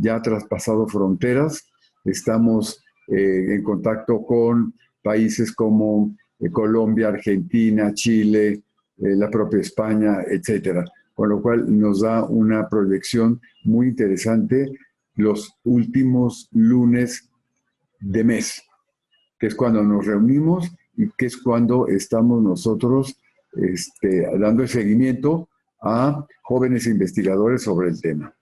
ya ha traspasado fronteras. Estamos en contacto con países como Colombia, Argentina, Chile, la propia España, etcétera. Con lo cual nos da una proyección muy interesante los últimos lunes de mes, que es cuando nos reunimos y que es cuando estamos nosotros dando el seguimiento a jóvenes investigadores sobre el tema.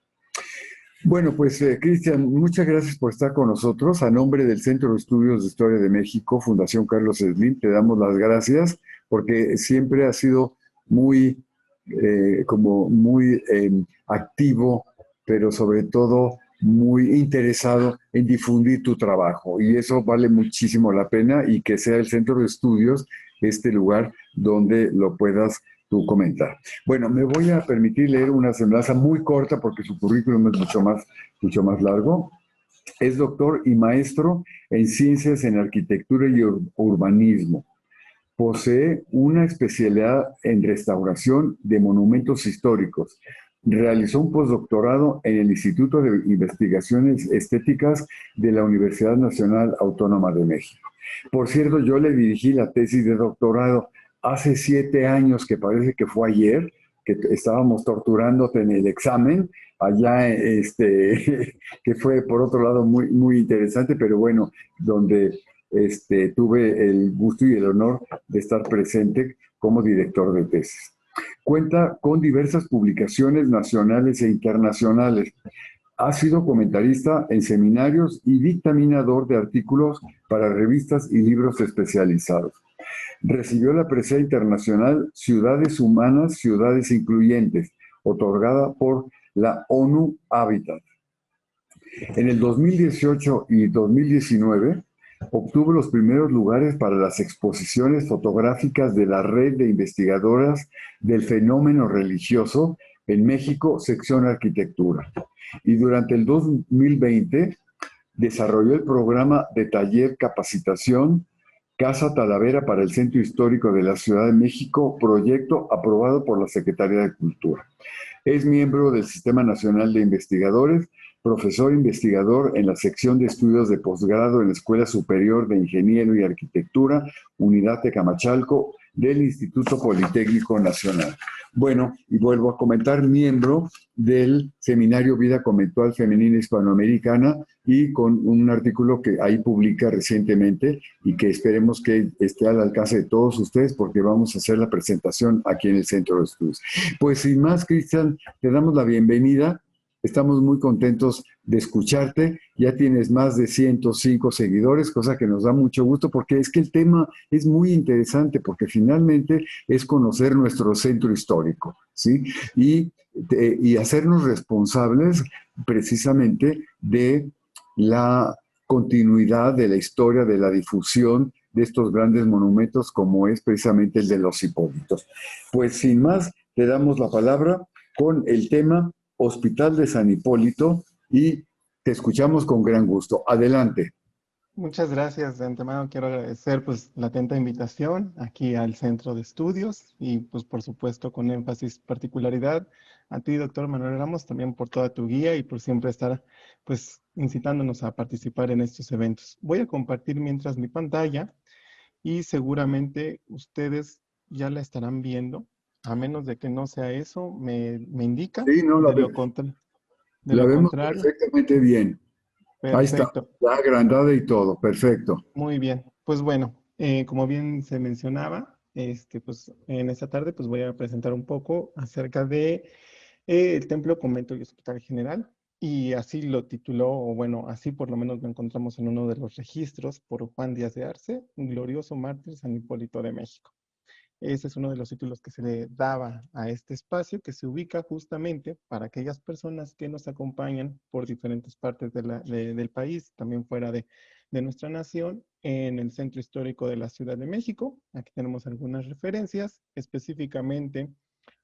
Bueno, pues Cristian, muchas gracias por estar con nosotros. A nombre del Centro de Estudios de Historia de México, Fundación Carlos Slim, te damos las gracias porque siempre has sido muy, activo, pero sobre todo muy interesado en difundir tu trabajo. Y eso vale muchísimo la pena y que sea el Centro de Estudios este lugar donde lo puedas tú comentar. Bueno, me voy a permitir leer una semblanza muy corta porque su currículum es mucho más largo. Es doctor y maestro en ciencias en arquitectura y urbanismo. Posee una especialidad en restauración de monumentos históricos. Realizó un postdoctorado en el Instituto de Investigaciones Estéticas de la Universidad Nacional Autónoma de México. Por cierto, yo le dirigí la tesis de doctorado hace 7 años, que parece que fue ayer, que estábamos torturándote en el examen, allá, que fue por otro lado muy interesante, pero bueno, donde tuve el gusto y el honor de estar presente como director de tesis. Cuenta con diversas publicaciones nacionales e internacionales. Ha sido comentarista en seminarios y dictaminador de artículos para revistas y libros especializados. Recibió la presea internacional Ciudades Humanas, Ciudades Incluyentes, otorgada por la ONU Habitat. En el 2018 y 2019 obtuvo los primeros lugares para las exposiciones fotográficas de la Red de Investigadoras del Fenómeno Religioso en México, sección Arquitectura. Y durante el 2020 desarrolló el programa de taller capacitación Casa Talavera para el Centro Histórico de la Ciudad de México, proyecto aprobado por la Secretaría de Cultura. Es miembro del Sistema Nacional de Investigadores, profesor investigador en la sección de estudios de posgrado en la Escuela Superior de Ingeniero y Arquitectura, Unidad Tecamachalco, del Instituto Politécnico Nacional. Bueno, y vuelvo a comentar, miembro del Seminario Vida Conventual Femenina Hispanoamericana y con un artículo que ahí publica recientemente y que esperemos que esté al alcance de todos ustedes porque vamos a hacer la presentación aquí en el Centro de Estudios. Pues sin más, Cristian, te damos la bienvenida. Estamos muy contentos de escucharte. Ya tienes más de 105 seguidores, cosa que nos da mucho gusto porque es que el tema es muy interesante porque finalmente es conocer nuestro centro histórico, ¿sí? Y hacernos responsables precisamente de la continuidad de la historia, de la difusión de estos grandes monumentos como es precisamente el de los Hipólitos. Pues sin más, te damos la palabra con el tema Hospital de San Hipólito y te escuchamos con gran gusto. Adelante. Muchas gracias. De antemano quiero agradecer pues la atenta invitación aquí al Centro de Estudios y pues por supuesto con énfasis particularidad a ti, doctor Manuel Ramos, también por toda tu guía y por siempre estar pues incitándonos a participar en estos eventos. Voy a compartir mientras mi pantalla y seguramente ustedes ya la estarán viendo, a menos de que no sea eso, me indican. Sí, no, De la lo vemos contrario, perfectamente bien. Ahí está, perfecto. ya agrandada y todo, perfecto. Muy bien, pues bueno, como bien se mencionaba, pues en esta tarde pues voy a presentar un poco acerca de el Templo, Convento y Hospital General, y así lo tituló, o bueno, así por lo menos lo encontramos en uno de los registros por Juan Díaz de Arce, glorioso mártir San Hipólito de México. Ese es uno de los títulos que se le daba a este espacio, que se ubica justamente para aquellas personas que nos acompañan por diferentes partes del país, también fuera de nuestra nación, en el centro histórico de la Ciudad de México. Aquí tenemos algunas referencias, específicamente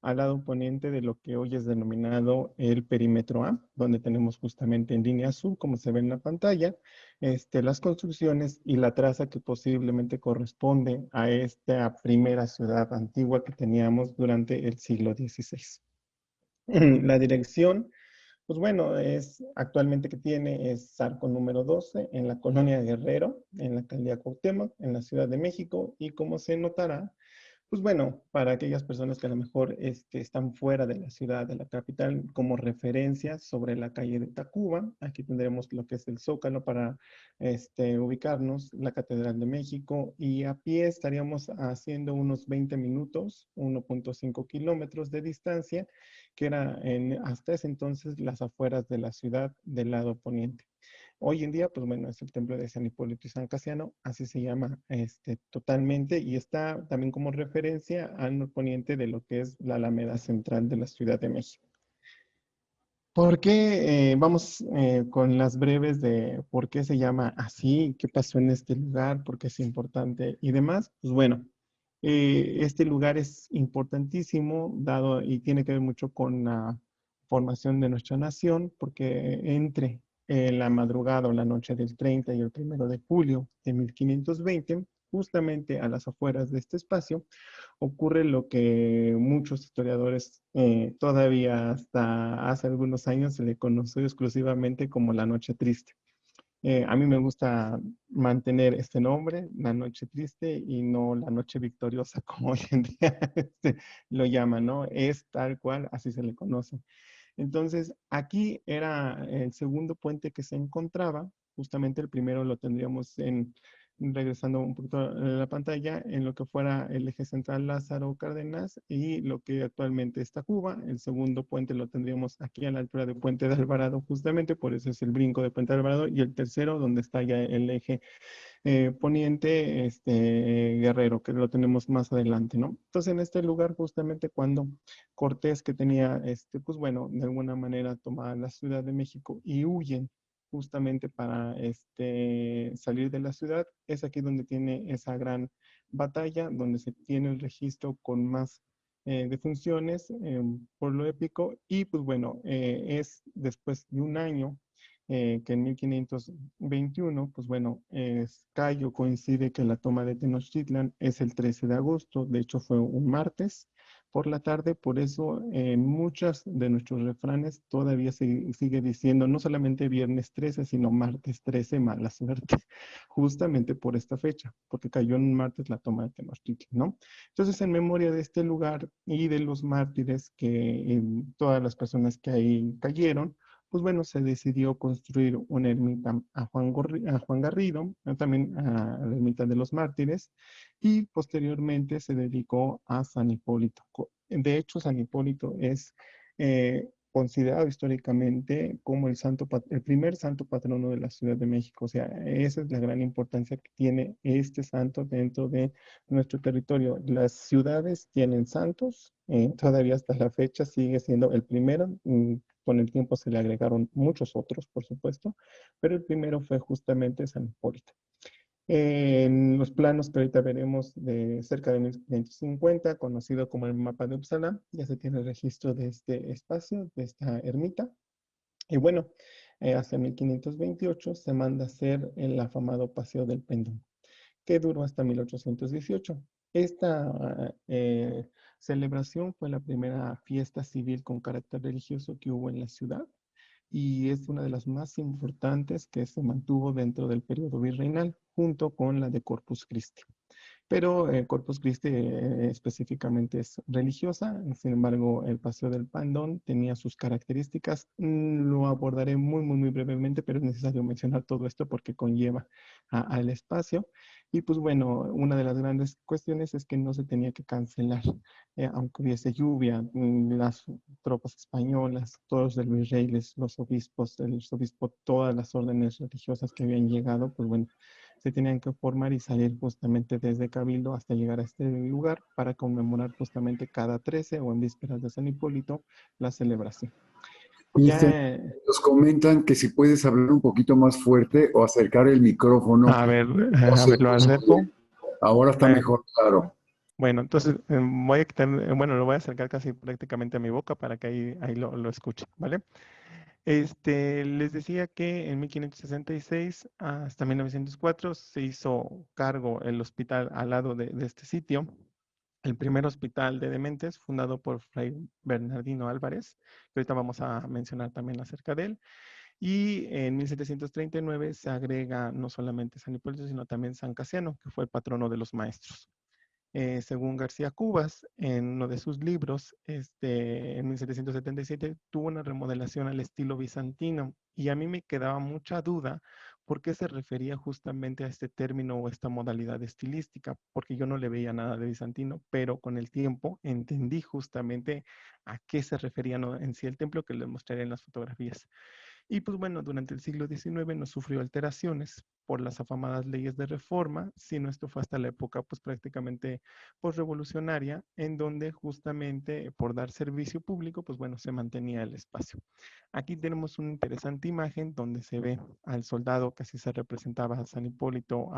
al lado poniente de lo que hoy es denominado el perímetro A, donde tenemos justamente en línea azul, como se ve en la pantalla, las construcciones y la traza que posiblemente corresponde a esta primera ciudad antigua que teníamos durante el siglo XVI. La dirección Pues bueno, es actualmente que tiene es Arco número 12 en la colonia Guerrero, en la alcaldía Cuauhtémoc, en la Ciudad de México, y como se notará, pues bueno, para aquellas personas que a lo mejor están fuera de la ciudad, de la capital, como referencia sobre la calle de Tacuba, aquí tendremos lo que es el Zócalo para ubicarnos, la Catedral de México, y a pie estaríamos haciendo unos 20 minutos, 1.5 kilómetros de distancia, que era hasta ese entonces las afueras de la ciudad del lado poniente. Hoy en día, pues bueno, es el templo de San Hipólito y San Casiano, así se llama totalmente, y está también como referencia al norponiente de lo que es la Alameda Central de la Ciudad de México. ¿Por qué vamos con las breves de por qué se llama así, qué pasó en este lugar, por qué es importante y demás? Pues bueno, este lugar es importantísimo, dado y tiene que ver mucho con la formación de nuestra nación, porque entre la madrugada o la noche del 30 y el 1 de julio de 1520, justamente a las afueras de este espacio, ocurre lo que muchos historiadores todavía hasta hace algunos años se le conoció exclusivamente como la Noche Triste. A mí me gusta mantener este nombre, la Noche Triste, y no la Noche Victoriosa, como hoy en día lo llaman, ¿no? Es tal cual, así se le conoce. Entonces, aquí era el segundo puente que se encontraba. Justamente el primero lo tendríamos regresando un poquito a la pantalla, en lo que fuera el eje central Lázaro Cárdenas y lo que actualmente está Cuba. El segundo puente lo tendríamos aquí a la altura de Puente de Alvarado, justamente, por eso es el brinco de Puente de Alvarado. Y el tercero, donde está ya el eje poniente Guerrero, que lo tenemos más adelante, ¿no? Entonces, en este lugar, justamente cuando Cortés, que tenía, pues bueno, de alguna manera toma la Ciudad de México y huyen justamente para salir de la ciudad, es aquí donde tiene esa gran batalla, donde se tiene el registro con más defunciones por lo épico, y pues bueno, es después de un año que en 1521, pues bueno, Cayo coincide que la toma de Tenochtitlan es el 13 de agosto, de hecho fue un martes por la tarde, por eso muchos de nuestros refranes todavía se sigue diciendo no solamente viernes 13, sino martes 13, mala suerte, justamente por esta fecha, porque cayó en un martes la toma de Tenochtitlan, ¿no? Entonces, en memoria de este lugar y de los mártires que todas las personas que ahí cayeron, pues bueno, se decidió construir una ermita a Juan Garrido, también a la ermita de los mártires, y posteriormente se dedicó a San Hipólito. De hecho, San Hipólito es considerado históricamente como el primer santo patrono de la Ciudad de México. O sea, esa es la gran importancia que tiene este santo dentro de nuestro territorio. Las ciudades tienen santos, todavía hasta la fecha sigue siendo el primero. Con el tiempo se le agregaron muchos otros, por supuesto, pero el primero fue justamente San Hipólito. En los planos que ahorita veremos de cerca de 1550, conocido como el mapa de Uppsala, ya se tiene registro de este espacio, de esta ermita. Y bueno, hacia 1528 se manda a hacer el afamado Paseo del Pendón, que duró hasta 1818. Esta celebración fue la primera fiesta civil con carácter religioso que hubo en la ciudad, y es una de las más importantes que se mantuvo dentro del periodo virreinal, junto con la de Corpus Christi. Pero Corpus Christi específicamente es religiosa. Sin embargo, el Paseo del Pendón tenía sus características. Lo abordaré muy, muy, muy brevemente, pero es necesario mencionar todo esto porque conlleva al espacio. Y pues bueno, una de las grandes cuestiones es que no se tenía que cancelar, aunque hubiese lluvia. Las tropas españolas, todos los virreyes, los obispos, el obispo, todas las órdenes religiosas que habían llegado, pues bueno, se tenían que formar y salir justamente desde Cabildo hasta llegar a este lugar para conmemorar justamente cada 13 o en vísperas de San Hipólito la celebración. Cristian, Ya, nos comentan que si puedes hablar un poquito más fuerte o acercar el micrófono, no a se ver, lo escucha acerco. bien. Ahora está Eh, mejor, claro. bueno, entonces voy a quitar, bueno, lo voy a acercar casi prácticamente a mi boca para que ahí lo escuche, ¿vale? Les decía que en 1566 hasta 1904 se hizo cargo el hospital al lado de este sitio. el primer hospital de dementes fundado por Fray Bernardino Álvarez, que ahorita vamos a mencionar también acerca de él. Y en 1739 se agrega no solamente San Hipólito, sino también San Casiano, que fue el patrono de los maestros. Según García Cubas, en uno de sus libros, en 1777, tuvo una remodelación al estilo bizantino y a mí me quedaba mucha duda por qué se refería justamente a este término o esta modalidad estilística, porque yo no le veía nada de bizantino, pero con el tiempo entendí justamente a qué se refería, ¿no?, en sí el templo, que les mostraré en las fotografías. Y pues bueno, durante el siglo XIX no sufrió alteraciones por las afamadas leyes de reforma, sino esto fue hasta la época pues prácticamente postrevolucionaria, en donde justamente por dar servicio público, pues bueno, se mantenía el espacio. Aquí tenemos una interesante imagen donde se ve al soldado que así se representaba a San Hipólito,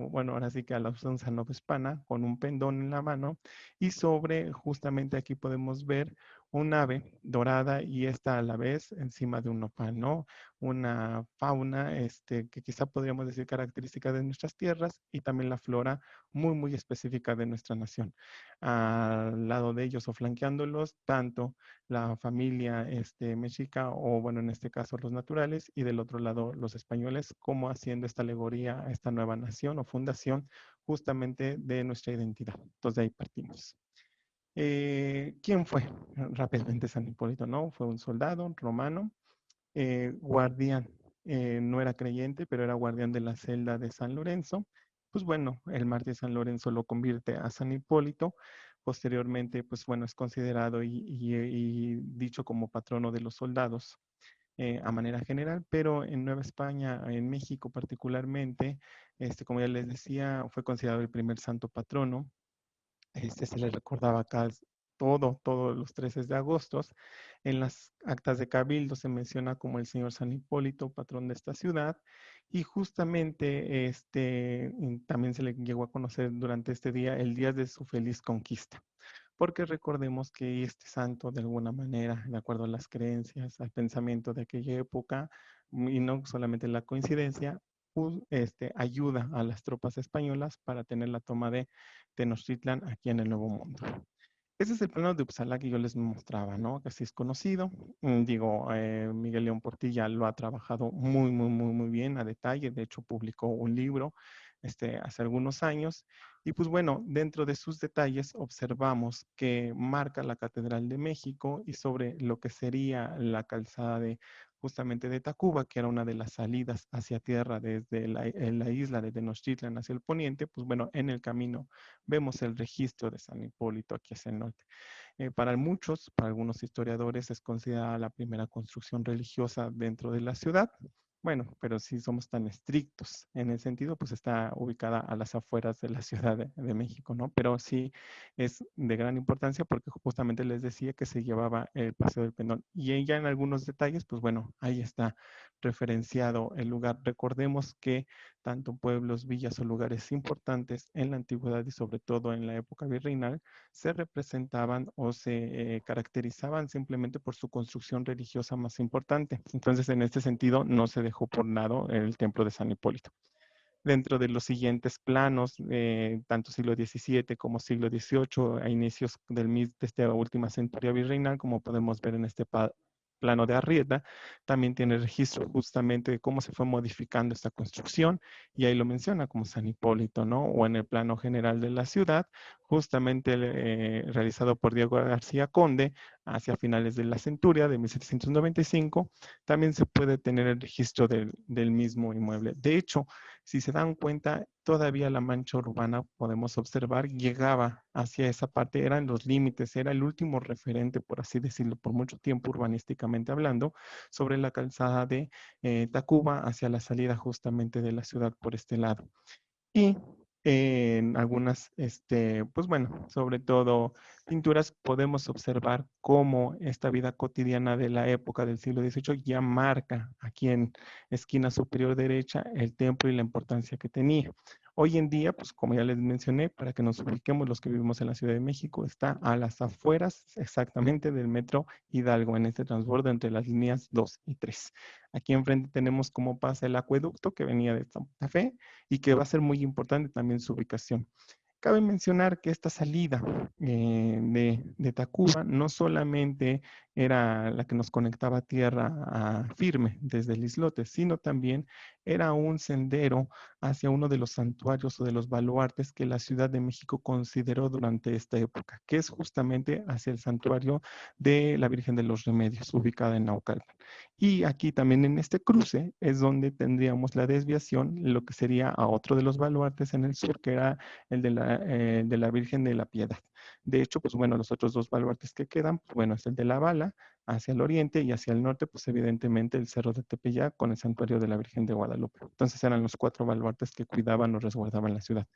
bueno, ahora sí que a la usanza novohispana, con un pendón en la mano, y sobre justamente aquí podemos ver un ave dorada y esta a la vez encima de un nopal, ¿no? Una fauna que quizá podríamos decir característica de nuestras tierras y también la flora muy, muy específica de nuestra nación. Al lado de ellos o flanqueándolos, tanto la familia mexica o bueno, en este caso los naturales y del otro lado los españoles, como haciendo esta alegoría a esta nueva nación o fundación justamente de nuestra identidad. Entonces de ahí partimos. ¿Quién fue rápidamente San Hipólito? ¿No? Fue un soldado romano, guardián. No era creyente, pero era guardián de la celda de San Lorenzo. Pues bueno, el mártir San Lorenzo lo convierte a San Hipólito. Posteriormente, pues bueno, es considerado y dicho como patrono de los soldados a manera general, pero en Nueva España, en México particularmente, como ya les decía, fue considerado el primer santo patrono. Se le recordaba acá todos los 13 de agosto. En las actas de Cabildo se menciona como el señor San Hipólito, patrón de esta ciudad, y justamente también se le llegó a conocer durante este día el día de su feliz conquista, porque recordemos que este santo de alguna manera, de acuerdo a las creencias, al pensamiento de aquella época, y no solamente la coincidencia, ayuda a las tropas españolas para tener la toma de Tenochtitlan aquí en el Nuevo Mundo. Ese es el plano de Uppsala que yo les mostraba, ¿no? Que así es conocido. Digo, Miguel León Portilla lo ha trabajado muy, muy, muy, muy bien a detalle. De hecho, publicó un libro hace algunos años. Y pues bueno, dentro de sus detalles observamos que marca la Catedral de México y sobre lo que sería la calzada de justamente de Tacuba, que era una de las salidas hacia tierra desde la isla de Tenochtitlan hacia el poniente, pues bueno, en el camino vemos el registro de San Hipólito aquí hacia el norte. Para muchos, para algunos historiadores, es considerada la primera construcción religiosa dentro de la ciudad. Bueno, pero si somos tan estrictos en el sentido, pues está ubicada a las afueras de la Ciudad de México, ¿no? Pero sí es de gran importancia porque justamente les decía que se llevaba el Paseo del Pendón. Y ya en algunos detalles, pues bueno, ahí está referenciado el lugar. Recordemos que tanto pueblos, villas o lugares importantes en la antigüedad y sobre todo en la época virreinal se representaban o se caracterizaban simplemente por su construcción religiosa más importante. Entonces, en este sentido, no se dejó por lado el templo de San Hipólito. Dentro de los siguientes planos, tanto siglo XVII como siglo XVIII, a inicios de esta última centuria virreinal, como podemos ver en este plano de Arrieta, también tiene registro justamente de cómo se fue modificando esta construcción, y ahí lo menciona como San Hipólito, ¿no? O en el plano general de la ciudad, justamente realizado por Diego García Conde hacia finales de la centuria de 1795, también se puede tener el registro del mismo inmueble. De hecho, si se dan cuenta, todavía la mancha urbana, podemos observar, llegaba hacia esa parte, eran los límites, era el último referente, por así decirlo, por mucho tiempo urbanísticamente hablando, sobre la calzada de Tacuba hacia la salida justamente de la ciudad por este lado. Y en algunas, pues bueno, sobre todo pinturas, podemos observar cómo esta vida cotidiana de la época del siglo XVIII ya marca aquí en esquina superior derecha el templo y la importancia que tenía. Hoy en día, pues como ya les mencioné, para que nos ubiquemos los que vivimos en la Ciudad de México, está a las afueras exactamente del metro Hidalgo, en este transbordo entre las líneas 2 y 3. Aquí enfrente tenemos cómo pasa el acueducto que venía de Santa Fe y que va a ser muy importante también su ubicación. Cabe mencionar que esta salida de Tacuba no solamente era la que nos conectaba a tierra firme desde el islote, sino también era un sendero hacia uno de los santuarios o de los baluartes que la Ciudad de México consideró durante esta época, que es justamente hacia el santuario de la Virgen de los Remedios, ubicada en Naucalpan. Y aquí también en este cruce es donde tendríamos la desviación, lo que sería a otro de los baluartes en el sur, que era el de la Virgen de la Piedad. De hecho, pues bueno, los otros dos baluartes que quedan, pues bueno, es el de la Bala hacia el oriente y hacia el norte, pues evidentemente el Cerro de Tepeyac con el santuario de la Virgen de Guadalupe. Entonces eran los cuatro baluartes que cuidaban o resguardaban la ciudad.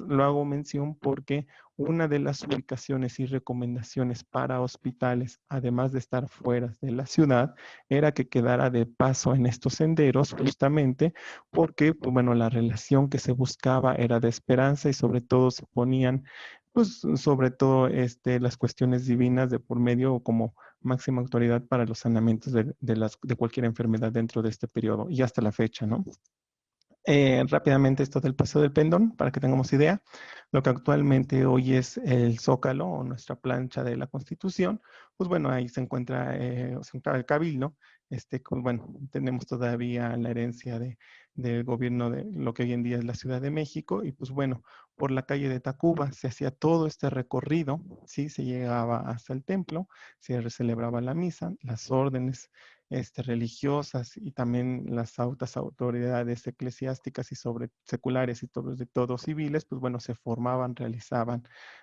Lo hago mención porque una de las ubicaciones y recomendaciones para hospitales, además de estar fuera de la ciudad, era que quedara de paso en estos senderos, justamente porque, pues, bueno, la relación que se buscaba era de esperanza y sobre todo se ponían, pues, sobre todo las cuestiones divinas de por medio como máxima autoridad para los sanamientos de cualquier enfermedad dentro de este periodo y hasta la fecha, ¿no? Rápidamente esto del Paseo del Pendón, para que tengamos idea. Lo que actualmente hoy es el Zócalo o nuestra plancha de la Constitución, pues bueno, ahí se encuentra el Cabildo. Bueno, tenemos todavía la herencia del gobierno de lo que hoy en día es la Ciudad de México y pues bueno, por la calle de Tacuba se hacía todo este recorrido, ¿sí? Se llegaba hasta el templo, se celebraba la misa, las órdenes religiosas y también las altas autoridades eclesiásticas y sobre seculares y de todos civiles, pues bueno, se formaban, realizaban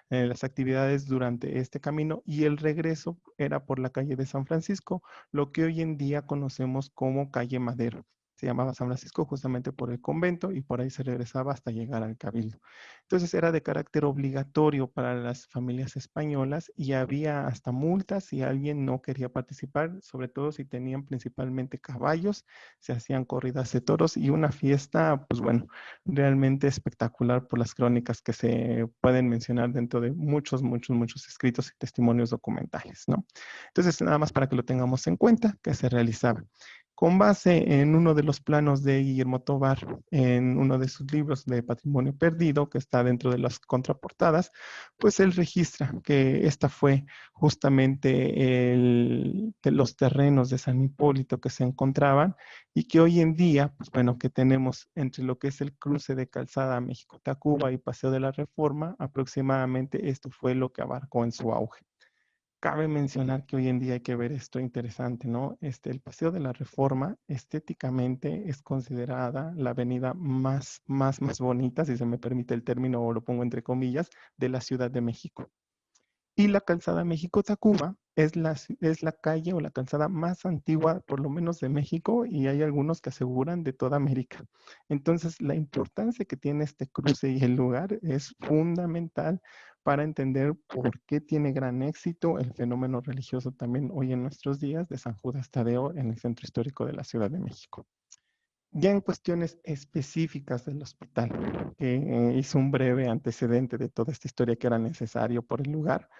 las actividades durante este camino y el regreso era por la calle de San Francisco, lo que hoy en día conocemos como calle Madero. Se llamaba San Francisco justamente por el convento y por ahí se regresaba hasta llegar al Cabildo. Entonces era de carácter obligatorio para las familias españolas y había hasta multas si alguien no quería participar, sobre todo si tenían principalmente caballos, se hacían corridas de toros y una fiesta, pues bueno, realmente espectacular por las crónicas que se pueden mencionar dentro de muchos escritos y testimonios documentales, ¿no? Entonces, nada más para que lo tengamos en cuenta, que se realizaba. Con base en uno de los planos de Guillermo Tovar, en uno de sus libros de Patrimonio Perdido, que está dentro de las contraportadas, pues él registra que esta fue justamente de los terrenos de San Hipólito que se encontraban y que hoy en día, pues bueno, que tenemos entre lo que es el cruce de Calzada México-Tacuba y Paseo de la Reforma, aproximadamente esto fue lo que abarcó en su auge. Cabe mencionar que hoy en día hay que ver esto interesante, ¿no? El Paseo de la Reforma estéticamente es considerada la avenida más bonita, si se me permite el término o lo pongo entre comillas, de la Ciudad de México. Y la calzada México-Tacuba es la calle o la calzada más antigua, por lo menos de México, y hay algunos que aseguran de toda América. Entonces, la importancia que tiene este cruce y el lugar es fundamental para entender por qué tiene gran éxito el fenómeno religioso también hoy en nuestros días de San Judas Tadeo en el centro histórico de la Ciudad de México. Ya en cuestiones específicas del hospital, que hizo un breve antecedente de toda esta historia que era necesario por el lugar,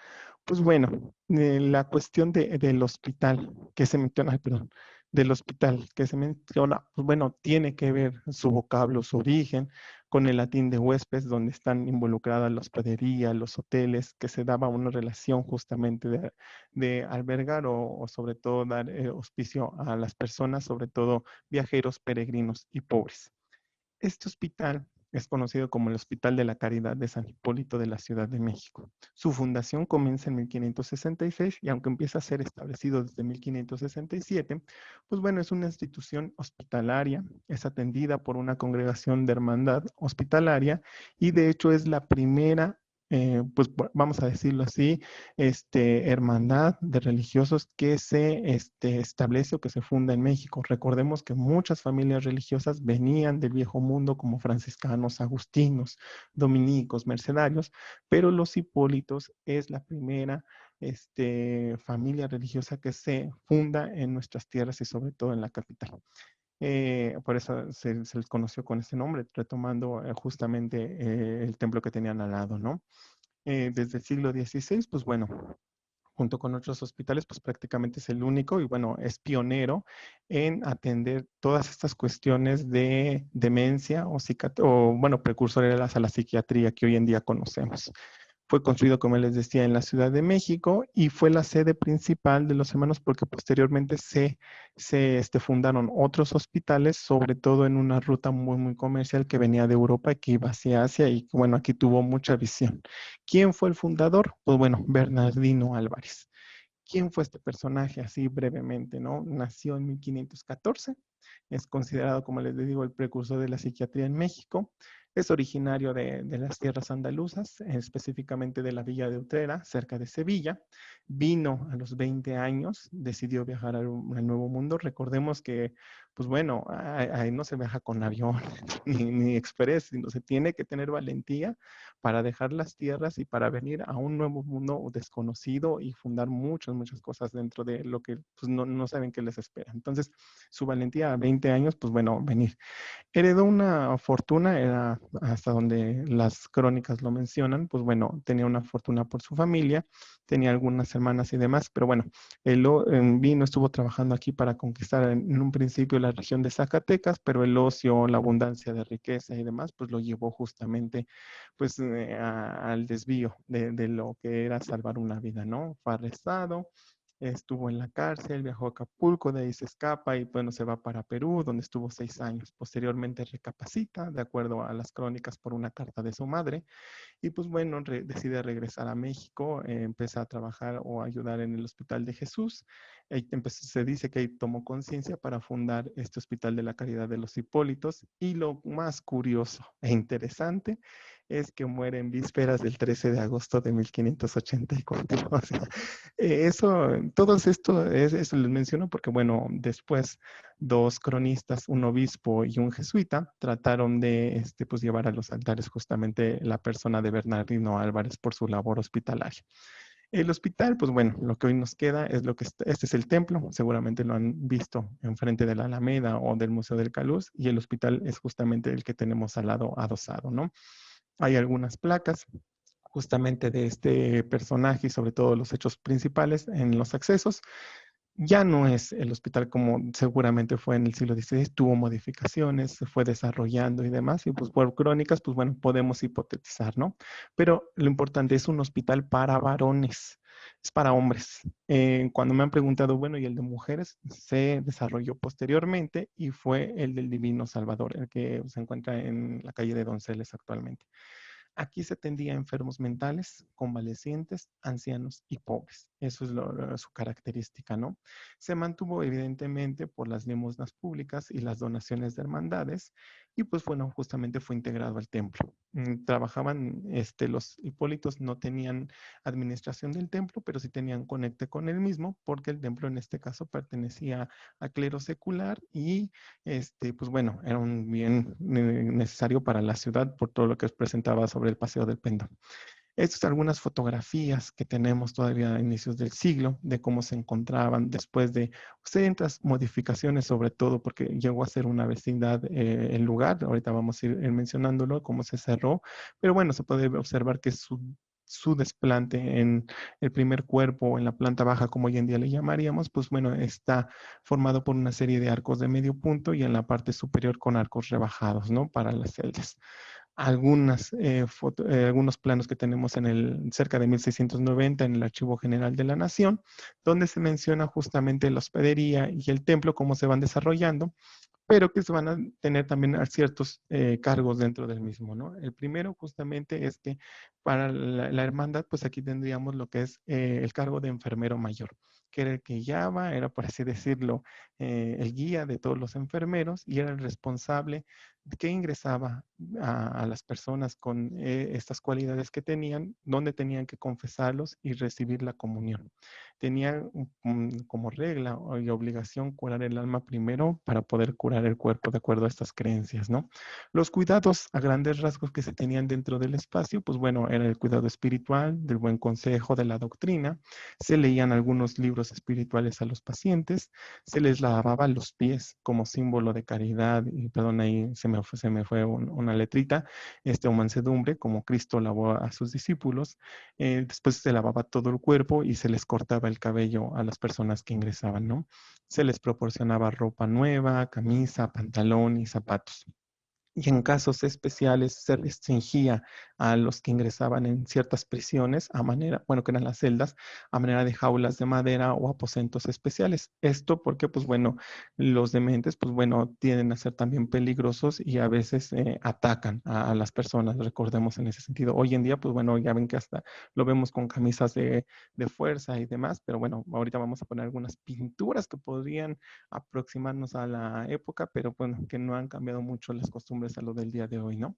pues bueno, la cuestión del hospital que se menciona, ay, perdón, del hospital que se menciona, pues bueno, tiene que ver su vocablo, su origen, con el latín de huéspedes, donde están involucradas la hospedería, los hoteles, que se daba una relación justamente de albergar o sobre todo dar hospicio a las personas, sobre todo viajeros, peregrinos y pobres. Este hospital es conocido como el Hospital de la Caridad de San Hipólito de la Ciudad de México. Su fundación comienza en 1566 y aunque empieza a ser establecido desde 1567, pues bueno, es una institución hospitalaria, es atendida por una congregación de hermandad hospitalaria y de hecho es la primera pues vamos a decirlo así, hermandad de religiosos que se establece o que se funda en México. Recordemos que muchas familias religiosas venían del viejo mundo como franciscanos, agustinos, dominicos, mercedarios, pero los Hipólitos es la primera familia religiosa que se funda en nuestras tierras y sobre todo en la capital. Por eso se les conoció con ese nombre, retomando justamente el templo que tenían al lado, ¿no? Desde el siglo XVI, pues bueno, junto con otros hospitales, pues prácticamente es el único y bueno, es pionero en atender todas estas cuestiones de demencia o bueno, precursores a la psiquiatría que hoy en día conocemos. Fue construido, como les decía, en la Ciudad de México y fue la sede principal de los hermanos porque posteriormente se fundaron otros hospitales, sobre todo en una ruta muy, muy comercial que venía de Europa y que iba hacia Asia y bueno, aquí tuvo mucha visión. ¿Quién fue el fundador? Pues bueno, Bernardino Álvarez. ¿Quién fue este personaje? Así brevemente, ¿no? Nació en 1514, es considerado, como les digo, el precursor de la psiquiatría en México. Es originario de las tierras andaluzas, específicamente de la villa de Utrera, cerca de Sevilla. Vino a los 20 años, decidió viajar al Nuevo Mundo. Recordemos que, pues bueno, ahí no se viaja con avión ni express, sino se tiene que tener valentía para dejar las tierras y para venir a un nuevo mundo desconocido y fundar muchas, muchas cosas dentro de lo que pues, no saben qué les espera. Entonces, su valentía a 20 años, pues bueno, venir. Heredó una fortuna, era hasta donde las crónicas lo mencionan, pues bueno, tenía una fortuna por su familia, tenía algunas hermanas y demás, pero bueno, él vino, estuvo trabajando aquí para conquistar en un principio la región de Zacatecas, pero el ocio, la abundancia de riqueza y demás, pues lo llevó justamente pues al desvío de lo que era salvar una vida, ¿no? Fue arrestado, estuvo en la cárcel, viajó a Acapulco, de ahí se escapa y bueno, se va para Perú, donde estuvo 6 años. Posteriormente recapacita, de acuerdo a las crónicas, por una carta de su madre, y pues bueno, decide regresar a México, empieza a trabajar o a ayudar en el Hospital de Jesús. Se dice que ahí tomó conciencia para fundar este Hospital de la Caridad de los Hipólitos. Y lo más curioso e interesante es que muere en vísperas del 13 de agosto de 1584. O sea, todo eso les menciono porque, bueno, después dos cronistas, un obispo y un jesuita, trataron de pues, llevar a los altares justamente la persona de Bernardino Álvarez por su labor hospitalaria. El hospital, pues bueno, lo que hoy nos queda es lo que este es el templo, seguramente lo han visto enfrente de la Alameda o del Museo del Caluz, y el hospital es justamente el que tenemos al lado adosado, ¿no? Hay algunas placas justamente de este personaje y sobre todo los hechos principales en los accesos. Ya no es el hospital como seguramente fue en el siglo XVI, tuvo modificaciones, se fue desarrollando y demás, y pues por crónicas, pues bueno, podemos hipotetizar, ¿no? Pero lo importante es un hospital para varones, es para hombres. Cuando me han preguntado, bueno, ¿y el de mujeres? Se desarrolló posteriormente y fue el del Divino Salvador, el que se encuentra en la calle de Donceles actualmente. Aquí se atendía a enfermos mentales, convalecientes, ancianos y pobres. Eso es su característica, ¿no? Se mantuvo evidentemente por las limosnas públicas y las donaciones de hermandades y pues bueno, justamente fue integrado al templo. Trabajaban, los hipólitos no tenían administración del templo, pero sí tenían conecte con él mismo porque el templo en este caso pertenecía a clero secular y pues bueno, era un bien necesario para la ciudad por todo lo que presentaba sobre el Paseo del Pendón. Estas son algunas fotografías que tenemos todavía a inicios del siglo de cómo se encontraban después de ciertas modificaciones, sobre todo porque llegó a ser una vecindad el lugar. Ahorita vamos a ir mencionándolo, cómo se cerró, pero bueno, se puede observar que su desplante en el primer cuerpo, en la planta baja, como hoy en día le llamaríamos, pues bueno, está formado por una serie de arcos de medio punto y en la parte superior con arcos rebajados, ¿no? Para las celdas. Algunos planos que tenemos cerca de 1690 en el Archivo General de la Nación, donde se menciona justamente la hospedería y el templo, cómo se van desarrollando, pero que se van a tener también a ciertos cargos dentro del mismo, ¿no? El primero justamente es que para la hermandad, pues aquí tendríamos lo que es el cargo de enfermero mayor, que era el que guiaba, era por así decirlo, el guía de todos los enfermeros y era el responsable que ingresaba a las personas con estas cualidades que tenían, donde tenían que confesarlos y recibir la comunión. Tenía como regla y obligación curar el alma primero para poder curar el cuerpo de acuerdo a estas creencias, ¿no? Los cuidados a grandes rasgos que se tenían dentro del espacio, pues bueno, era el cuidado espiritual, del buen consejo, de la doctrina, se leían algunos libros espirituales a los pacientes, se les lavaba los pies como símbolo de caridad, y perdón, ahí se se me fue una letrita, o mansedumbre, como Cristo lavó a sus discípulos. Después se lavaba todo el cuerpo y se les cortaba el cabello a las personas que ingresaban, ¿no? Se les proporcionaba ropa nueva, camisa, pantalón y zapatos. Y en casos especiales se restringía a los que ingresaban en ciertas prisiones a manera, bueno, que eran las celdas, a manera de jaulas de madera o aposentos especiales. Esto porque, pues bueno, los dementes, pues bueno, tienden a ser también peligrosos y a veces atacan a las personas, recordemos en ese sentido. Hoy en día, pues bueno, ya ven que hasta lo vemos con camisas de fuerza y demás, pero bueno, ahorita vamos a poner algunas pinturas que podrían aproximarnos a la época, pero bueno, que no han cambiado mucho las costumbres a lo del día de hoy, ¿no?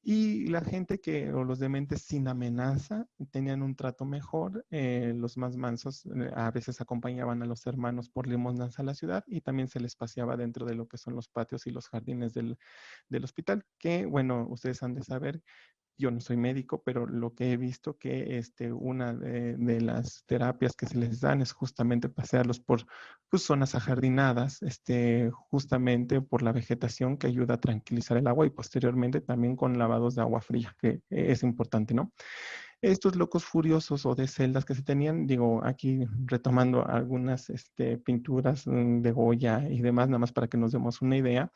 Y la gente o los dementes sin amenaza, tenían un trato mejor. Los más mansos a veces acompañaban a los hermanos por limosnas a la ciudad y también se les paseaba dentro de lo que son los patios y los jardines del hospital, que bueno, ustedes han de saber, yo no soy médico, pero lo que he visto que una de las terapias que se les dan es justamente pasearlos por pues, zonas ajardinadas, justamente por la vegetación que ayuda a tranquilizar el agua y posteriormente también con lavados de agua fría, que es importante, ¿no? Estos locos furiosos o de celdas que se tenían, digo, aquí retomando algunas pinturas de Goya y demás, nada más para que nos demos una idea,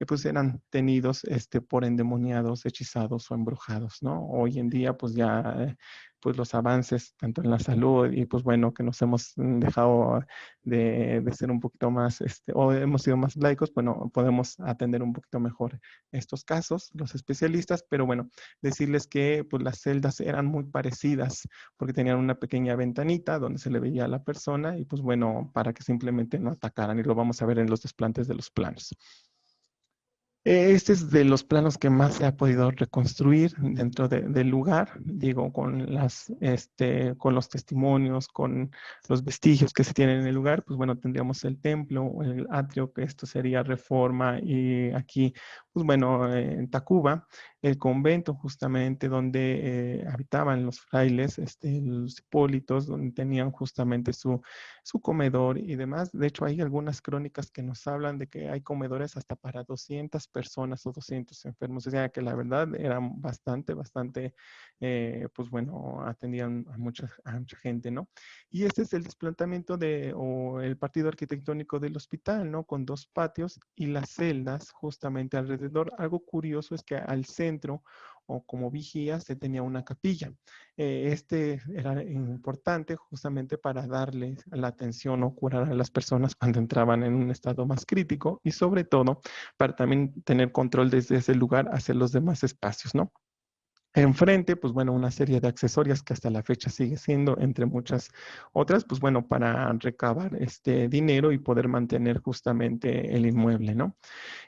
pues eran tenidos por endemoniados, hechizados o embrujados, ¿no? Hoy en día, pues ya, pues los avances tanto en la salud y pues bueno, que nos hemos dejado de ser un poquito más, o hemos sido más laicos, bueno, podemos atender un poquito mejor estos casos, los especialistas, pero bueno, decirles que pues las celdas eran muy parecidas porque tenían una pequeña ventanita donde se le veía a la persona y pues bueno, para que simplemente no atacaran y lo vamos a ver en los desplantes de los planos. Este es de los planos que más se ha podido reconstruir dentro del lugar, digo, con los testimonios, con los vestigios que se tienen en el lugar, pues bueno, tendríamos el templo, el atrio, que esto sería Reforma, y aquí, pues bueno, en Tacuba, el convento justamente donde habitaban los frailes, los hipólitos, donde tenían justamente su comedor y demás. De hecho, hay algunas crónicas que nos hablan de que hay comedores hasta para 200 personas o 200 enfermos. O sea, que la verdad eran bastante, pues bueno, atendían a mucha gente, ¿no? Y este es el desplantamiento o el partido arquitectónico del hospital, ¿no? Con dos patios y las celdas justamente alrededor. Algo curioso es que al centro o como vigía se tenía una capilla. Era importante justamente para darle la atención o curar a las personas cuando entraban en un estado más crítico y sobre todo para también tener control desde ese lugar hacia los demás espacios, ¿no? Enfrente, pues bueno, una serie de accesorias que hasta la fecha sigue siendo, entre muchas otras, pues bueno, para recabar este dinero y poder mantener justamente el inmueble, ¿no?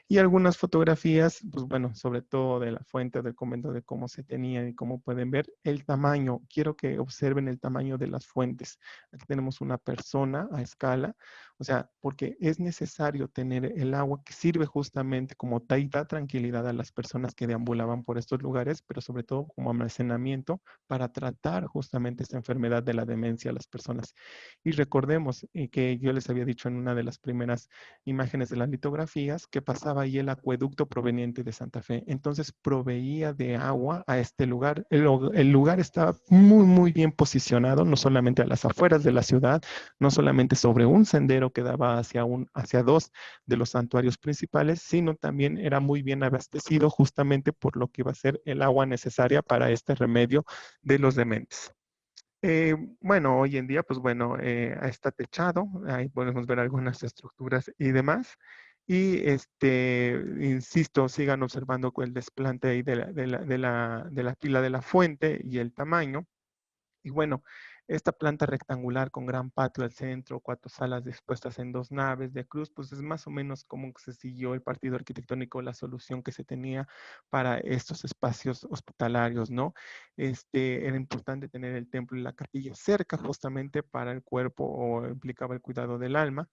Y algunas fotografías, pues bueno, sobre todo de la fuente del convento, de cómo se tenía y cómo pueden ver el tamaño. Quiero que observen el tamaño de las fuentes. Aquí tenemos una persona a escala, o sea, porque es necesario tener el agua que sirve justamente como da tranquilidad a las personas que deambulaban por estos lugares, pero sobre todo como almacenamiento para tratar justamente esta enfermedad de la demencia a las personas. Y recordemos que yo les había dicho en una de las primeras imágenes de las litografías que pasaba ahí el acueducto proveniente de Santa Fe. Entonces proveía de agua a este lugar. El lugar estaba muy bien posicionado, no solamente a las afueras de la ciudad, no solamente sobre un sendero que daba hacia dos de los santuarios principales, sino también era muy bien abastecido justamente por lo que iba a ser el agua necesaria para este remedio de los dementes. Bueno, hoy en día, pues bueno, está techado, ahí podemos ver algunas estructuras y demás. Y insisto, sigan observando con el desplante ahí de la pila de la fuente y el tamaño. Y bueno, esta planta rectangular con gran patio al centro, cuatro salas dispuestas en dos naves de cruz, pues es más o menos como se siguió el partido arquitectónico, la solución que se tenía para estos espacios hospitalarios, ¿no? Era importante tener el templo y la capilla cerca justamente para el cuerpo o implicaba el cuidado del alma.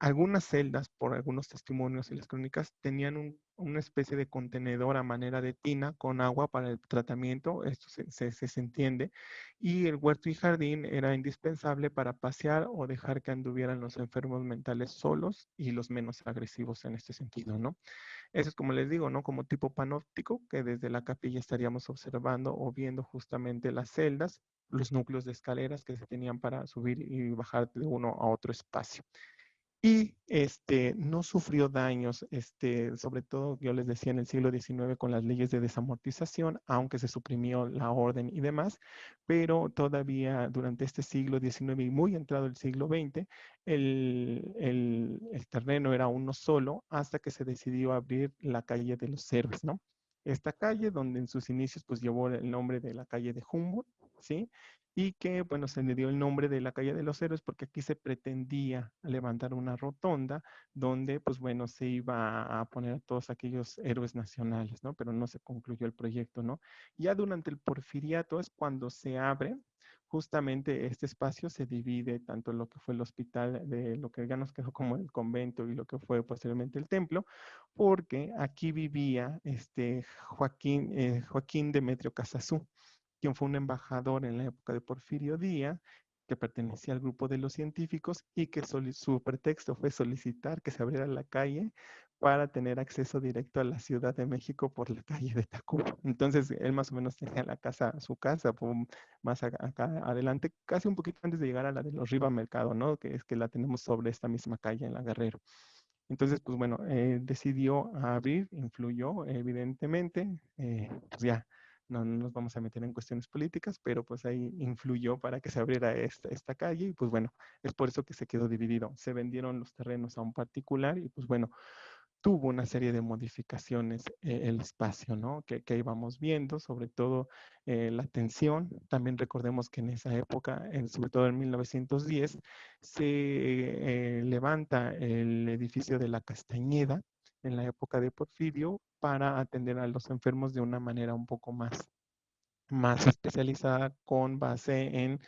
Algunas celdas, por algunos testimonios y las crónicas, tenían una especie de contenedor a manera de tina con agua para el tratamiento, esto se entiende, y el huerto y jardín era indispensable para pasear o dejar que anduvieran los enfermos mentales solos y los menos agresivos en este sentido, ¿no? Eso es como les digo, ¿no? Como tipo panóptico, que desde la capilla estaríamos observando o viendo justamente las celdas, los núcleos de escaleras que se tenían para subir y bajar de uno a otro espacio. Y no sufrió daños, sobre todo, yo les decía, en el siglo XIX con las leyes de desamortización, aunque se suprimió la orden y demás, pero todavía durante este siglo XIX y muy entrado el siglo XX, el terreno era uno solo hasta que se decidió abrir la calle de los Héroes, ¿no? Esta calle, donde en sus inicios pues llevó el nombre de la calle de Humboldt, ¿sí? Y que, bueno, se le dio el nombre de la calle de los Héroes porque aquí se pretendía levantar una rotonda donde, pues bueno, se iba a poner a todos aquellos héroes nacionales, ¿no? Pero no se concluyó el proyecto, ¿no? Ya durante el Porfiriato es cuando se abre justamente este espacio, se divide tanto lo que fue el hospital, de lo que ya nos quedó como el convento y lo que fue posteriormente el templo, porque aquí vivía Joaquín Demetrio Cazazú, quien fue un embajador en la época de Porfirio Díaz, que pertenecía al grupo de los científicos y que su pretexto fue solicitar que se abriera la calle para tener acceso directo a la Ciudad de México por la calle de Tacuba. Entonces, él más o menos tenía su casa más acá adelante, casi un poquito antes de llegar a la de los Riva Mercado, ¿no? Que es que la tenemos sobre esta misma calle en la Guerrero. Entonces, pues bueno, decidió abrir, influyó, evidentemente, pues ya no nos vamos a meter en cuestiones políticas, pero pues ahí influyó para que se abriera esta calle y pues bueno, es por eso que se quedó dividido. Se vendieron los terrenos a un particular y pues bueno, tuvo una serie de modificaciones el espacio, ¿no? Que íbamos viendo, sobre todo la tensión. También recordemos que en esa época, sobre todo en 1910, se levanta el edificio de la Castañeda en la época de Porfirio para atender a los enfermos de una manera un poco más especializada con base en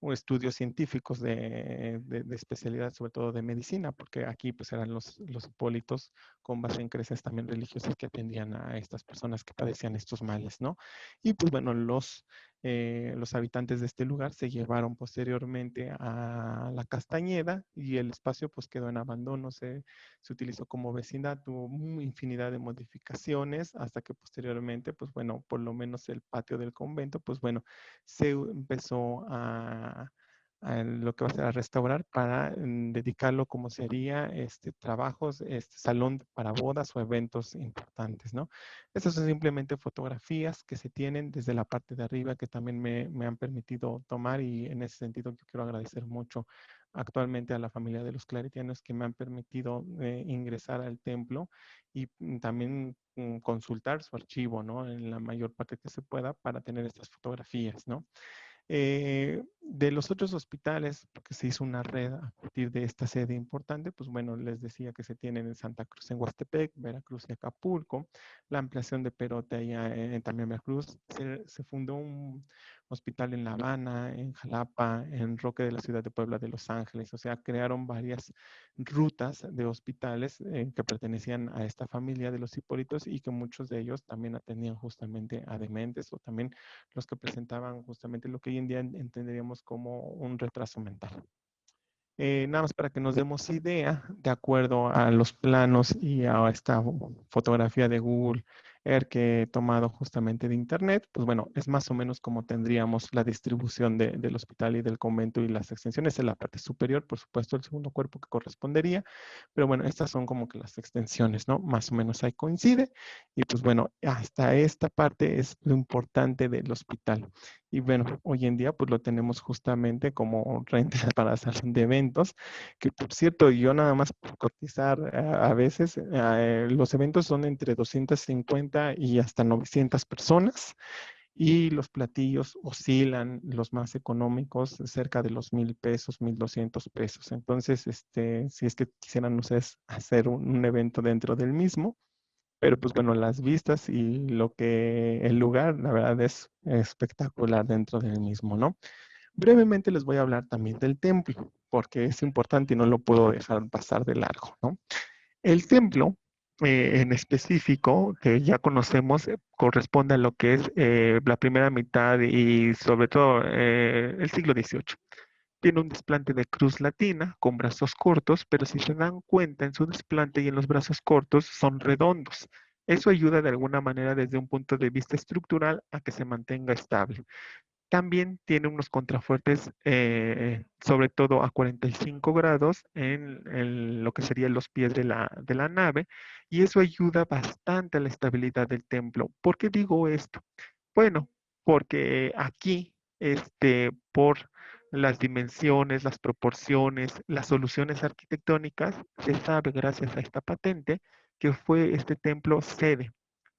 estudios científicos de especialidad, sobre todo de medicina, porque aquí pues eran los hipólitos con base en creencias también religiosas que atendían a estas personas que padecían estos males, ¿no? Y pues bueno, los habitantes de este lugar se llevaron posteriormente a la Castañeda y el espacio pues quedó en abandono, se utilizó como vecindad, tuvo infinidad de modificaciones hasta que posteriormente, pues bueno, por lo menos el patio del convento, pues bueno, se empezó a lo que va a ser a restaurar para dedicarlo como sería trabajos, salón para bodas o eventos importantes, ¿no? Estas son simplemente fotografías que se tienen desde la parte de arriba que también me han permitido tomar y en ese sentido yo quiero agradecer mucho actualmente a la familia de los claretianos que me han permitido ingresar al templo y también consultar su archivo, ¿no? En la mayor parte que se pueda para tener estas fotografías, ¿no? De los otros hospitales, porque se hizo una red a partir de esta sede importante, pues bueno, les decía que se tienen en Santa Cruz, en Huastepec, Veracruz y Acapulco, la ampliación de Perote allá también Veracruz, se fundó un hospital en La Habana, en Jalapa, en Roque de la ciudad de Puebla de Los Ángeles, o sea, crearon varias rutas de hospitales que pertenecían a esta familia de los Hipólitos y que muchos de ellos también atendían justamente a dementes o también los que presentaban justamente lo que hoy en día entenderíamos como un retraso mental. Nada más para que nos demos idea, de acuerdo a los planos y a esta fotografía de Google Earth que he tomado justamente de Internet, pues bueno, es más o menos como tendríamos la distribución del hospital y del convento y las extensiones en la parte superior, por supuesto, el segundo cuerpo que correspondería, pero bueno, estas son como que las extensiones, ¿no? Más o menos ahí coincide y pues bueno, hasta esta parte es lo importante del hospital. Y bueno, hoy en día pues lo tenemos justamente como renta para salón de eventos, que por cierto, yo nada más por cotizar a veces, los eventos son entre 250 y hasta 900 personas y los platillos oscilan, los más económicos, cerca de los 1,000 pesos, 1,200 pesos. Entonces, si es que quisieran ustedes hacer un evento dentro del mismo, pero pues bueno, las vistas y el lugar, la verdad es espectacular dentro del mismo, ¿no? Brevemente les voy a hablar también del templo, porque es importante y no lo puedo dejar pasar de largo, ¿no? El templo en específico, que ya conocemos, corresponde a lo que es la primera mitad y sobre todo el siglo XVIII. Tiene un desplante de cruz latina con brazos cortos, pero si se dan cuenta en su desplante y en los brazos cortos son redondos. Eso ayuda de alguna manera desde un punto de vista estructural a que se mantenga estable. También tiene unos contrafuertes, sobre todo a 45 grados en lo que serían los pies de la nave, y eso ayuda bastante a la estabilidad del templo. ¿Por qué digo esto? Bueno, porque aquí, por las dimensiones, las proporciones, las soluciones arquitectónicas, se sabe gracias a esta patente que fue este templo sede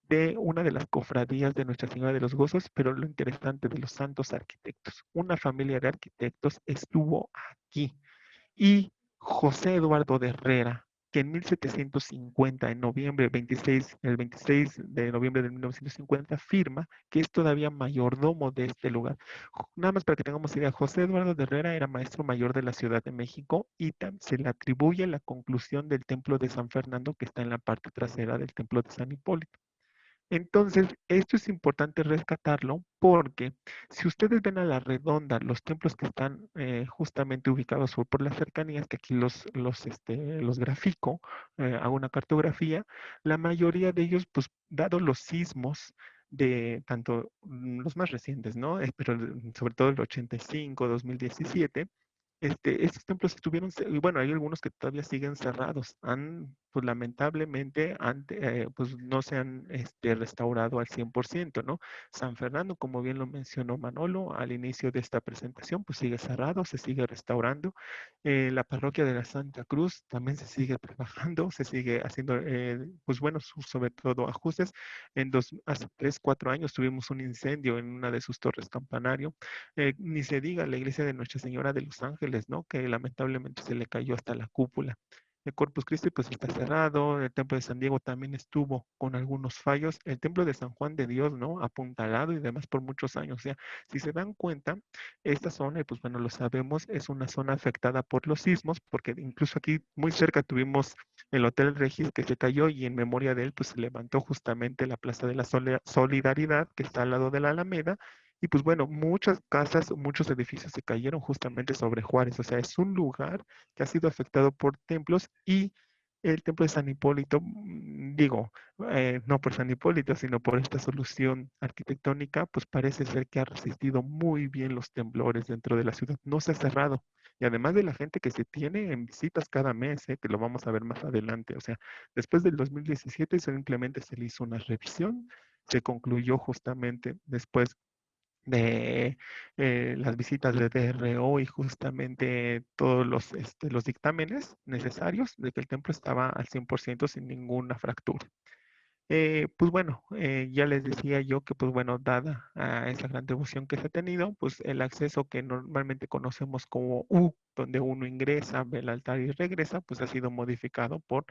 de una de las cofradías de Nuestra Señora de los Gozos, pero lo interesante de los santos arquitectos. Una familia de arquitectos estuvo aquí y José Eduardo de Herrera, que en 1750, en noviembre 26, el 26 de noviembre de 1950, firma que es todavía mayordomo de este lugar. Nada más para que tengamos idea, José Eduardo de Herrera era maestro mayor de la Ciudad de México y se le atribuye la conclusión del templo de San Fernando que está en la parte trasera del templo de San Hipólito. Entonces, esto es importante rescatarlo porque si ustedes ven a la redonda los templos que están justamente ubicados por las cercanías, que aquí los grafico, hago una cartografía, la mayoría de ellos, pues, dado los sismos de tanto los más recientes, ¿no? Pero sobre todo el 85, 2017, estos templos estuvieron, y bueno, hay algunos que todavía siguen cerrados. Pues lamentablemente, pues no se han restaurado al 100%, ¿no? San Fernando, como bien lo mencionó Manolo al inicio de esta presentación, pues sigue cerrado, se sigue restaurando. La parroquia de la Santa Cruz también se sigue trabajando, se sigue haciendo, pues bueno, sobre todo ajustes. Hace 3, 4 años tuvimos un incendio en una de sus torres campanario. Ni se diga la iglesia de Nuestra Señora de los Ángeles, ¿no? Que lamentablemente se le cayó hasta la cúpula. El Corpus Christi pues está cerrado, el templo de San Diego también estuvo con algunos fallos, el templo de San Juan de Dios, ¿no? Apuntalado y demás por muchos años. O sea, si se dan cuenta, esta zona, y pues bueno, lo sabemos, es una zona afectada por los sismos, porque incluso aquí muy cerca tuvimos el Hotel Regis que se cayó y en memoria de él pues se levantó justamente la Plaza de la Solidaridad que está al lado de la Alameda y pues bueno, muchas casas, muchos edificios se cayeron justamente sobre Juárez. O sea, es un lugar que ha sido afectado por templos y el templo de San Hipólito, digo, no por San Hipólito, sino por esta solución arquitectónica, pues parece ser que ha resistido muy bien los temblores dentro de la ciudad. No se ha cerrado. Y además de la gente que se tiene en visitas cada mes, que lo vamos a ver más adelante. O sea, después del 2017 simplemente se le hizo una revisión, se concluyó justamente después de las visitas de DRO y justamente todos los dictámenes necesarios de que el templo estaba al 100% sin ninguna fractura. Pues bueno, ya les decía yo que pues bueno, dada esa gran devoción que se ha tenido, pues el acceso que normalmente conocemos como U, donde uno ingresa, ve el altar y regresa, pues ha sido modificado por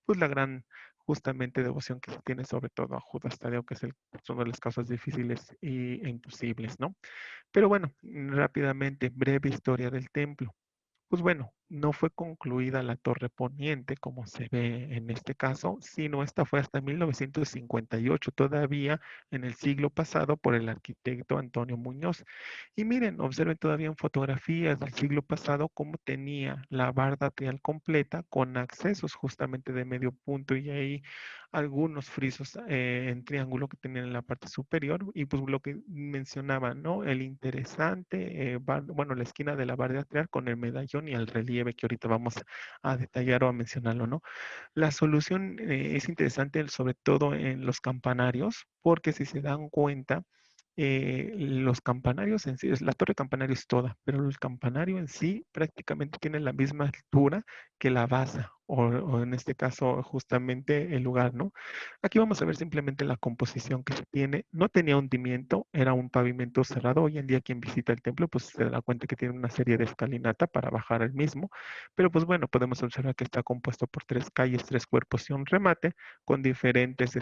pues la gran justamente devoción que se tiene sobre todo a Judas Tadeo, que es son de las causas difíciles e imposibles, ¿no? Pero bueno, rápidamente, breve historia del templo. Pues bueno, no fue concluida la torre poniente, como se ve en este caso, sino esta fue hasta 1958, todavía en el siglo pasado, por el arquitecto Antonio Muñoz. Y miren, observen todavía en fotografías del siglo pasado cómo tenía la barda trial completa con accesos justamente de medio punto y ahí algunos frisos en triángulo que tenían en la parte superior y pues lo que mencionaba, ¿no? El interesante, bueno, la esquina de la barda trial con el medallón y el relieve que ahorita vamos a detallar o a mencionarlo, ¿no? La solución es interesante sobre todo en los campanarios porque si se dan cuenta, los campanarios en sí, la torre campanario es toda, pero el campanario en sí prácticamente tiene la misma altura que la base, o en este caso justamente el lugar, ¿no? Aquí vamos a ver simplemente la composición que se tiene. No tenía hundimiento, era un pavimento cerrado. Hoy en día quien visita el templo pues se da cuenta que tiene una serie de escalinata para bajar al mismo, pero pues bueno, podemos observar que está compuesto por 3 calles, 3 cuerpos y un remate con diferentes,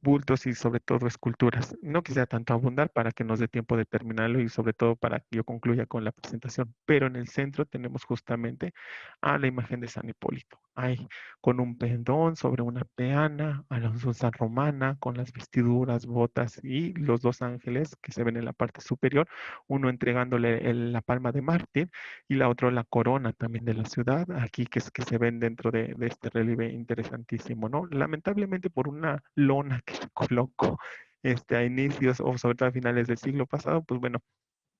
bultos y sobre todo esculturas. No quisiera tanto abundar para que nos dé tiempo de terminarlo y sobre todo para que yo concluya con la presentación, pero en el centro tenemos justamente a la imagen de San Hipólito. Ahí, con un pendón sobre una peana, a la usanza romana, con las vestiduras, botas y los dos ángeles que se ven en la parte superior, uno entregándole la palma de mártir y la otra la corona también de la ciudad, aquí que, es, que se ven dentro de este relieve interesantísimo, ¿no? Lamentablemente por una lona que se colocó a inicios o sobre todo a finales del siglo pasado, pues bueno,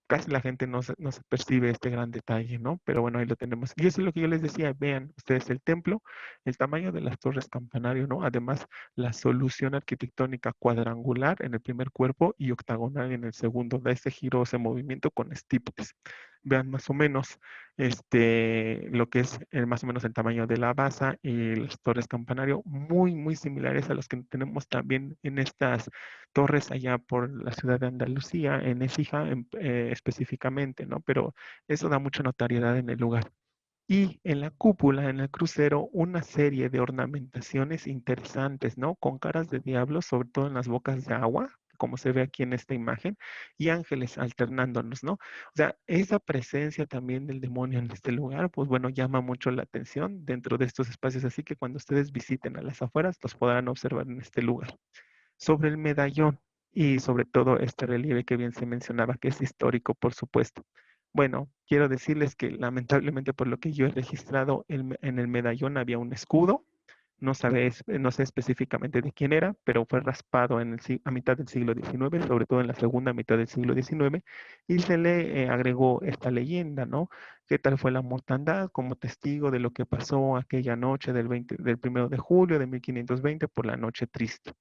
casi la gente no se percibe este gran detalle, ¿no? Pero bueno, ahí lo tenemos. Y eso es lo que yo les decía, vean ustedes el templo, el tamaño de las torres campanario, ¿no? Además, la solución arquitectónica cuadrangular en el primer cuerpo y octagonal en el segundo, da ese giro, ese movimiento con estípotes. Vean más o menos lo que es más o menos el tamaño de la base y las torres campanario, muy, muy similares a los que tenemos también en estas torres allá por la ciudad de Andalucía, en Écija específicamente, ¿no? Pero eso da mucha notariedad en el lugar. Y en la cúpula, en el crucero, una serie de ornamentaciones interesantes, ¿no? Con caras de diablo, sobre todo en las bocas de agua, como se ve aquí en esta imagen, y ángeles alternándonos, ¿no? O sea, esa presencia también del demonio en este lugar, pues bueno, llama mucho la atención dentro de estos espacios, así que cuando ustedes visiten a las afueras, los podrán observar en este lugar. Sobre el medallón y sobre todo este relieve que bien se mencionaba, que es histórico, por supuesto. Bueno, quiero decirles que lamentablemente por lo que yo he registrado, en el medallón había un escudo, no sé específicamente de quién era, pero fue raspado a mitad del siglo XIX, sobre todo en la segunda mitad del siglo XIX, y se le agregó esta leyenda, ¿no? ¿Qué tal fue la mortandad como testigo de lo que pasó aquella noche del 1 de julio de 1520 por la noche triste?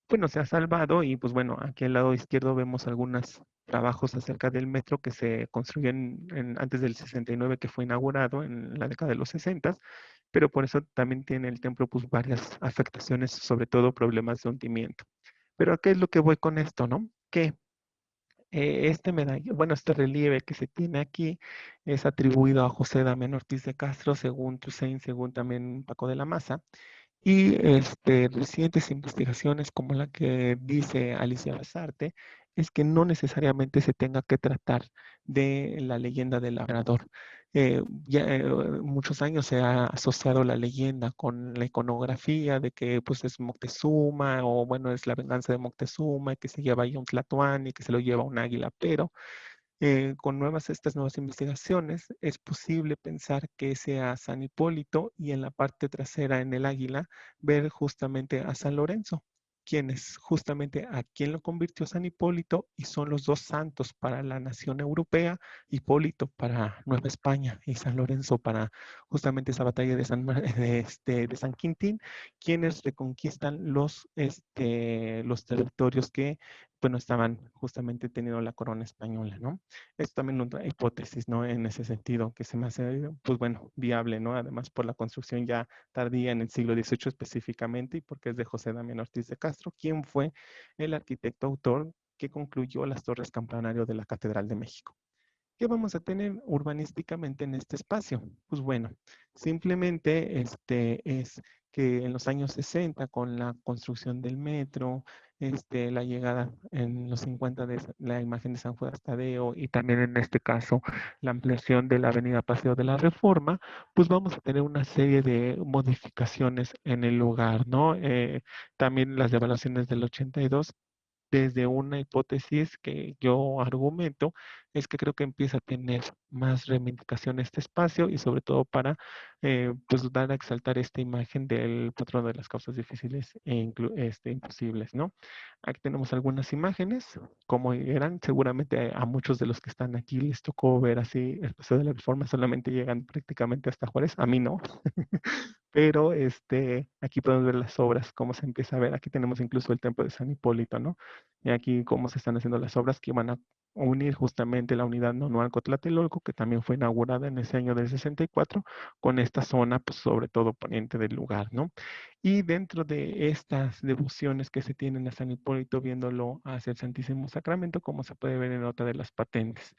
Bueno, se ha salvado y pues bueno, aquí al lado izquierdo vemos algunos trabajos acerca del metro que se construyó antes del 69 que fue inaugurado en la década de los 60, pero por eso también tiene el templo pues varias afectaciones, sobre todo problemas de hundimiento. Pero ¿a qué es lo que voy con esto, no? Que este medalla, bueno, este relieve que se tiene aquí es atribuido a José Damián Ortiz de Castro, según Toussaint, según también Paco de la Maza. Y recientes investigaciones como la que dice Alicia Basarte es que no necesariamente se tenga que tratar de la leyenda del labrador. Muchos años se ha asociado la leyenda con la iconografía de que pues es Moctezuma o bueno es la venganza de Moctezuma y que se lleva ahí un tlatoani y que se lo lleva un águila, pero con estas nuevas investigaciones, es posible pensar que sea San Hipólito y en la parte trasera, en el águila, ver justamente a San Lorenzo, quien es justamente a quien lo convirtió San Hipólito y son los dos santos para la nación europea, Hipólito para Nueva España y San Lorenzo para justamente esa batalla de San Quintín, quienes reconquistan los territorios que bueno, estaban justamente teniendo la corona española, ¿no? Es también otra hipótesis, ¿no? En ese sentido, que se me hace, pues bueno, viable, ¿no? Además, por la construcción ya tardía en el siglo XVIII específicamente y porque es de José Damián Ortiz de Castro, quien fue el arquitecto autor que concluyó las torres campanario de la Catedral de México. ¿Qué vamos a tener urbanísticamente en este espacio? Pues bueno, simplemente es que en los años 60, con la construcción del metro, la llegada en los 50 de la imagen de San Juan Tadeo y también en este caso la ampliación de la avenida Paseo de la Reforma, pues vamos a tener una serie de modificaciones en el lugar, ¿no? También las devaluaciones del 82 desde una hipótesis que yo argumento, es que creo que empieza a tener más reivindicación este espacio y sobre todo para pues dar a exaltar esta imagen del patrón de las causas difíciles imposibles, ¿no? Aquí tenemos algunas imágenes, como eran, seguramente a muchos de los que están aquí les tocó ver así el Paseo de la Reforma, solamente llegan prácticamente hasta Juárez, a mí no, pero aquí podemos ver las obras, cómo se empieza a ver, aquí tenemos incluso el templo de San Hipólito, ¿no? Y aquí cómo se están haciendo las obras que van a unir justamente la unidad Nonualco-Tlatelolco, que también fue inaugurada en ese año del 64, con esta zona, pues sobre todo poniente del lugar, ¿no? Y dentro de estas devociones que se tienen a San Hipólito, viéndolo hacia el Santísimo Sacramento, como se puede ver en otra de las patentes.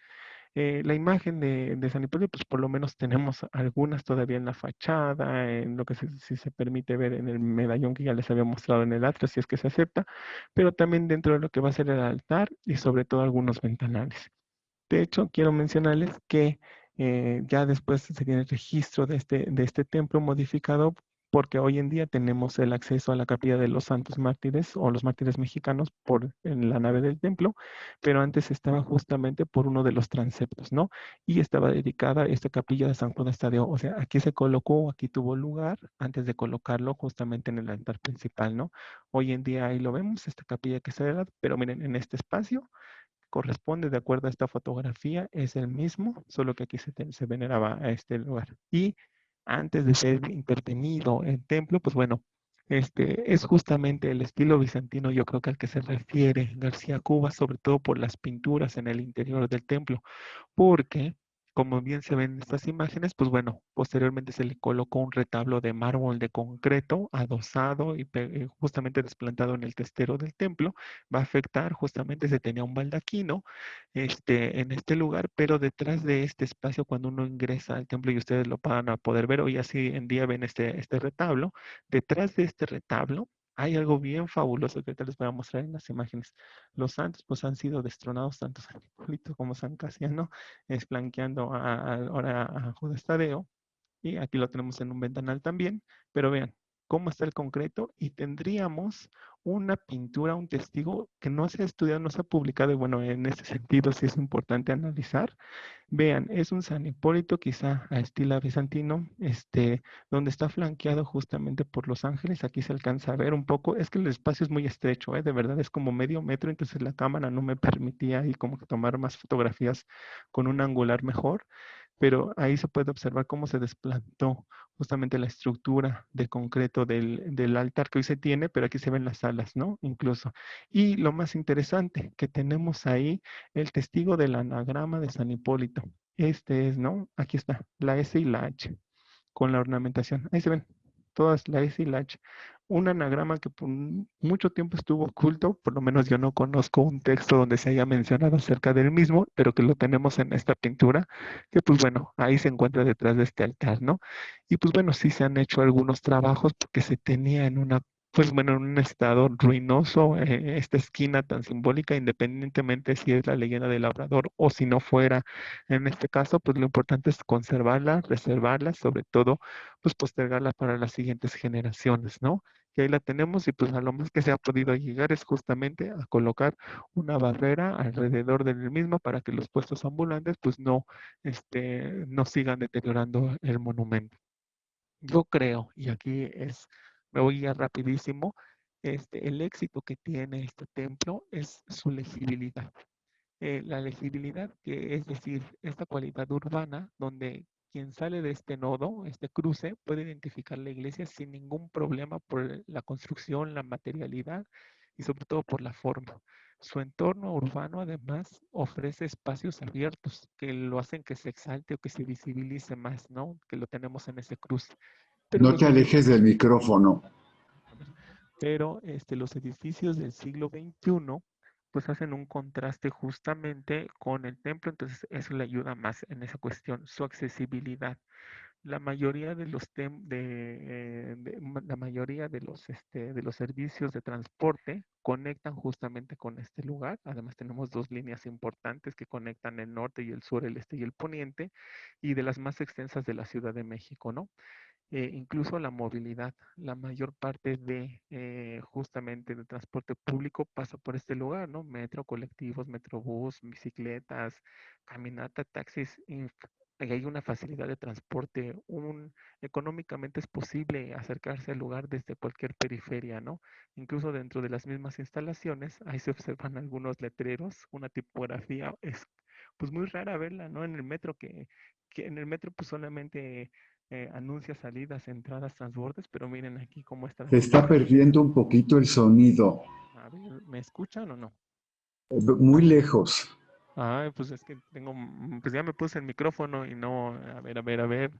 La imagen de San Hipólito, pues por lo menos tenemos algunas todavía en la fachada, en lo que si se permite ver en el medallón que ya les había mostrado en el atrio, si es que se acepta, pero también dentro de lo que va a ser el altar y sobre todo algunos ventanales. De hecho, quiero mencionarles que ya después se tiene el registro de este templo modificado porque hoy en día tenemos el acceso a la capilla de los santos mártires o los mártires mexicanos por en la nave del templo, pero antes estaba justamente por uno de los transeptos, ¿no? Y estaba dedicada esta capilla de San Juan Tadeo. O sea, aquí se colocó, aquí tuvo lugar antes de colocarlo justamente en el altar principal, ¿no? Hoy en día ahí lo vemos, esta capilla que está de lado, pero miren, en este espacio corresponde de acuerdo a esta fotografía, es el mismo, solo que aquí se veneraba a este lugar. Y antes de ser intervenido el templo, pues bueno, es justamente el estilo bizantino, yo creo que al que se refiere García Cubas, sobre todo por las pinturas en el interior del templo, porque, como bien se ven en estas imágenes, pues bueno, posteriormente se le colocó un retablo de mármol de concreto adosado y justamente desplantado en el testero del templo. Va a afectar, justamente se tenía un baldaquino en este lugar, pero detrás de este espacio, cuando uno ingresa al templo y ustedes lo van a poder ver, hoy así en día ven este retablo, detrás de este retablo hay algo bien fabuloso que ahorita les voy a mostrar en las imágenes. Los santos pues han sido destronados, tanto San Hipólito como San Casiano, flanqueando ahora a Judas Tadeo, y aquí lo tenemos en un ventanal también, pero vean cómo está el concreto y tendríamos una pintura, un testigo que no se ha estudiado, no se ha publicado, y bueno, en ese sentido sí es importante analizar. Vean, es un San Hipólito quizá a estilo bizantino, donde está flanqueado justamente por los ángeles. Aquí se alcanza a ver un poco, es que el espacio es muy estrecho, de verdad es como medio metro, entonces la cámara no me permitía ahí como que tomar más fotografías con un angular mejor, pero ahí se puede observar cómo se desplantó justamente la estructura de concreto del altar que hoy se tiene, pero aquí se ven las alas, ¿no? Incluso. Y lo más interesante, que tenemos ahí el testigo del anagrama de San Hipólito. Este es, ¿no? Aquí está, la S y la H, con la ornamentación. Ahí se ven, todas la S y la H. Un anagrama que por mucho tiempo estuvo oculto, por lo menos yo no conozco un texto donde se haya mencionado acerca del mismo, pero que lo tenemos en esta pintura, que pues bueno, ahí se encuentra detrás de este altar, ¿no? Y pues bueno, sí se han hecho algunos trabajos porque se tenía en una pues bueno, en un estado ruinoso, esta esquina tan simbólica, independientemente si es la leyenda del labrador o si no fuera, en este caso, pues lo importante es conservarla, reservarla, sobre todo, pues postergarla para las siguientes generaciones, ¿no? Que ahí la tenemos y pues a lo más que se ha podido llegar es justamente a colocar una barrera alrededor del mismo para que los puestos ambulantes pues no sigan deteriorando el monumento. Yo creo, y aquí me voy ya rapidísimo, el éxito que tiene este templo es su legibilidad. La legibilidad, que es decir, esta cualidad urbana donde quien sale de este nodo, este cruce, puede identificar la iglesia sin ningún problema por la construcción, la materialidad y sobre todo por la forma. Su entorno urbano además ofrece espacios abiertos que lo hacen que se exalte o que se visibilice más, ¿no? Que lo tenemos en ese cruce. Pero No los te alejes del micrófono. a ver, pero los edificios del siglo XXI pues hacen un contraste justamente con el templo, entonces eso le ayuda más en esa cuestión, su accesibilidad. La mayoría de los la mayoría de los servicios de transporte conectan justamente con este lugar. Además tenemos dos líneas importantes que conectan el norte y el sur, el este y el poniente, y de las más extensas de la Ciudad de México, ¿no? Incluso la movilidad. La mayor parte de justamente del transporte público pasa por este lugar, ¿no? Metro, colectivos, metrobús, bicicletas, caminata, taxis. Y hay una facilidad de transporte. Económicamente es posible acercarse al lugar desde cualquier periferia, ¿no? Incluso dentro de las mismas instalaciones, ahí se observan algunos letreros, una tipografía. Es pues muy rara verla, ¿no? En el metro que en el metro pues solamente anuncia salidas, entradas, transbordes, pero miren aquí cómo está la Se está tipografía. perdiendo un poquito el sonido, A ver, ¿me escuchan o no? muy lejos. Ay, pues es que pues ya me puse el micrófono y no, a ver,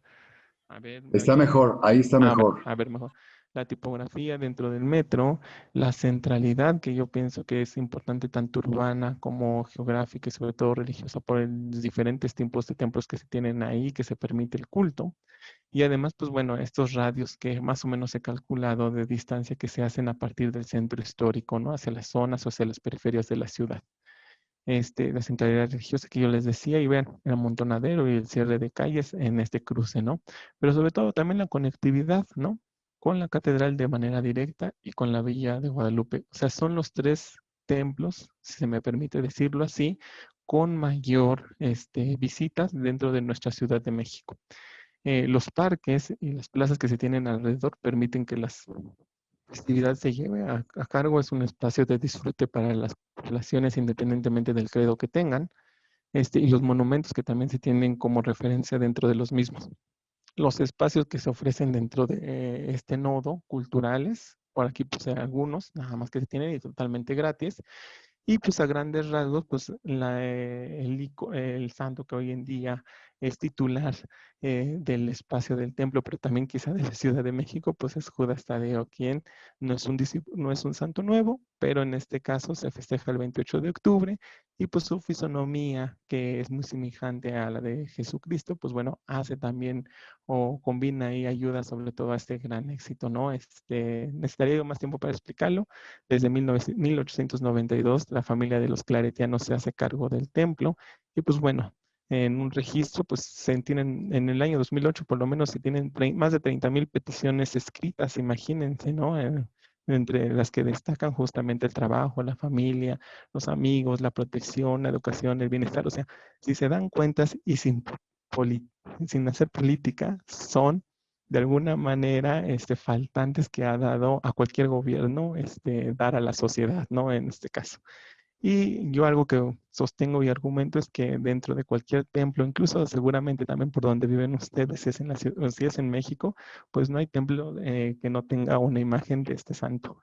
Está mejor, ahí está mejor. a ver, mejor. la tipografía dentro del metro, la centralidad que yo pienso que es importante tanto urbana como geográfica y sobre todo religiosa por los diferentes tipos de templos que se tienen ahí, que se permite el culto. Y además, pues bueno, estos radios que más o menos he calculado de distancia que se hacen a partir del centro histórico, ¿no? Hacia las zonas o hacia las periferias de la ciudad. La centralidad religiosa que yo les decía, y vean, el amontonadero y el cierre de calles en este cruce, ¿no? Pero sobre todo también la conectividad, ¿no? Con la catedral de manera directa y con la Villa de Guadalupe. O sea, son los tres templos, si se me permite decirlo así, con mayor visitas dentro de nuestra Ciudad de México. Los parques y las plazas que se tienen alrededor permiten que las festividad se lleve a cargo. Es un espacio de disfrute para las poblaciones independientemente del credo que tengan, y los monumentos que también se tienen como referencia dentro de los mismos. Los espacios que se ofrecen dentro de este nodo culturales, por aquí pues hay algunos, nada más que se tienen y totalmente gratis, y pues a grandes rasgos, pues el santo que hoy en día es titular del espacio del templo, pero también quizá de la Ciudad de México, pues es Judas Tadeo, quien no es un santo nuevo, pero en este caso se festeja el 28 de octubre y pues su fisonomía, que es muy semejante a la de Jesucristo, pues bueno, hace también o combina y ayuda sobre todo a este gran éxito, ¿no? Necesitaría más tiempo para explicarlo. Desde 1892, la familia de los claretianos se hace cargo del templo y pues bueno, en un registro, pues se tienen, en el año 2008 por lo menos se tienen más de 30,000 peticiones escritas, imagínense, ¿no? Entre las que destacan justamente el trabajo, la familia, los amigos, la protección, la educación, el bienestar. O sea, si se dan cuentas y sin hacer política, son de alguna manera faltantes que ha dado a cualquier gobierno dar a la sociedad, ¿no? En este caso. Y yo algo que sostengo y argumento es que dentro de cualquier templo, incluso seguramente también por donde viven ustedes, si es en, si es en México, pues no hay templo que no tenga una imagen de este santo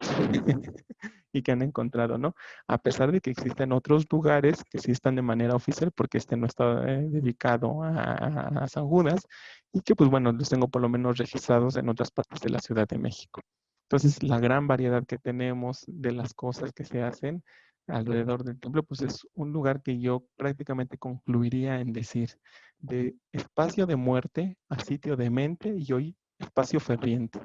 y que han encontrado, ¿no? A pesar de que existen otros lugares que sí están de manera oficial, porque este no está dedicado a San Judas, y que pues bueno, los tengo por lo menos registrados en otras partes de la Ciudad de México. Entonces, la gran variedad que tenemos de las cosas que se hacen alrededor del templo, pues es un lugar que yo prácticamente concluiría en decir de espacio de muerte a sitio de mente y hoy espacio ferviente.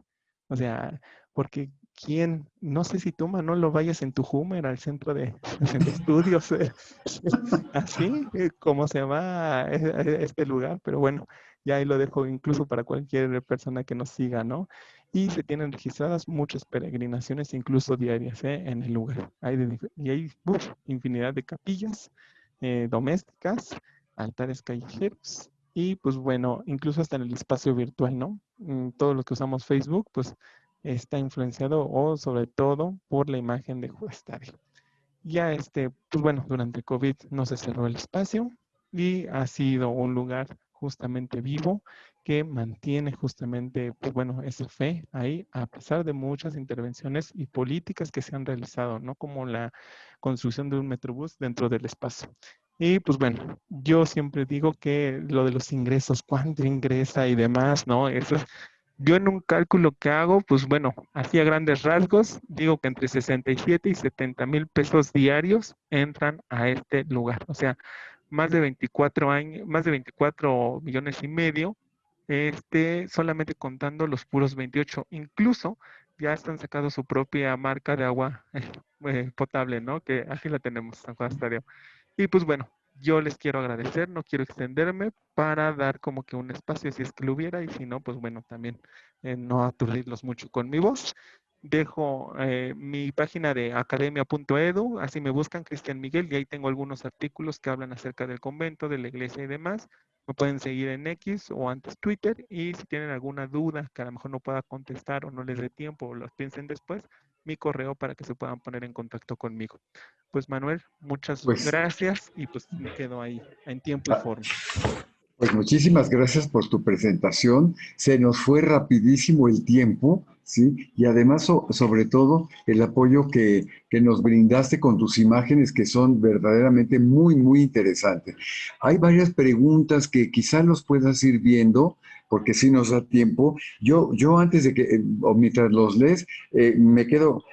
O sea, porque quién, no sé si tú, Manolo, vayas en tu Hummer al centro de estudios, así como se va a este lugar, pero bueno, ya ahí lo dejo incluso para cualquier persona que nos siga, ¿no? Y se tienen registradas muchas peregrinaciones, incluso diarias, en el lugar. Y hay infinidad de capillas domésticas, altares callejeros y pues bueno, incluso hasta en el espacio virtual, ¿no? Todo lo que usamos Facebook, pues está influenciado o sobre todo por la imagen de Judas Tadeo. Ya pues bueno, durante el COVID no se cerró el espacio y ha sido un lugar justamente vivo que mantiene justamente, pues bueno, esa fe ahí, a pesar de muchas intervenciones y políticas que se han realizado, ¿no? Como la construcción de un metrobús dentro del espacio. Y pues bueno, yo siempre digo que lo de los ingresos, cuánto ingresa y demás, ¿no? Eso es yo en un cálculo que hago, pues bueno, así a grandes rasgos, digo que entre 67 y 70,000 pesos diarios entran a este lugar. O sea, más de 24 años, más de 24 millones y medio, solamente contando los puros 28. Incluso ya están sacando su propia marca de agua potable, ¿no? Que así la tenemos, San Juan Estadio. Y pues bueno, yo les quiero agradecer, no quiero extenderme para dar como que un espacio si es que lo hubiera y si no, pues bueno, también no aturdirlos mucho con mi voz. Dejo mi página de academia.edu, así me buscan Cristian Miguel y ahí tengo algunos artículos que hablan acerca del convento, de la iglesia y demás. Me pueden seguir en X o antes Twitter y si tienen alguna duda que a lo mejor no pueda contestar o no les dé tiempo o los piensen después, mi correo para que se puedan poner en contacto conmigo. Pues Manuel, muchas Pues gracias y pues me quedo ahí en tiempo y forma. Pues muchísimas gracias por tu presentación. Se nos fue rapidísimo el tiempo, ¿sí? Y además, sobre todo, el apoyo que nos brindaste con tus imágenes que son verdaderamente muy, muy interesantes. Hay varias preguntas que quizá los puedas ir viendo, porque sí nos da tiempo. Yo antes de que, o mientras los lees, me quedo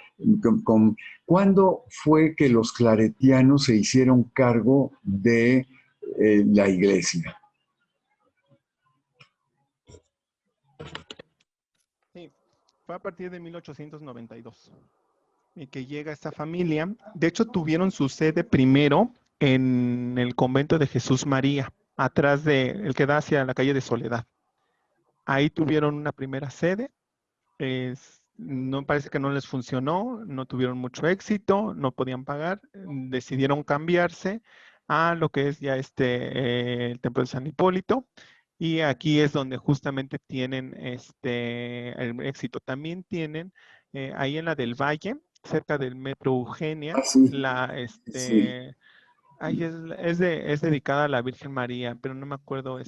¿cuándo fue que los claretianos se hicieron cargo de la iglesia? Sí, fue a partir de 1892 y que llega esta familia. De hecho, tuvieron su sede primero en el convento de Jesús María, atrás de el que da hacia la calle de Soledad. Ahí tuvieron una primera sede. No parece que no les funcionó, no tuvieron mucho éxito, no podían pagar, decidieron cambiarse a lo que es ya el templo de San Hipólito, y aquí es donde justamente tienen el éxito. También tienen ahí en la del Valle, cerca del Metro Eugenia, Ah, sí, la sí. ay, es dedicada a la Virgen María, pero no me acuerdo La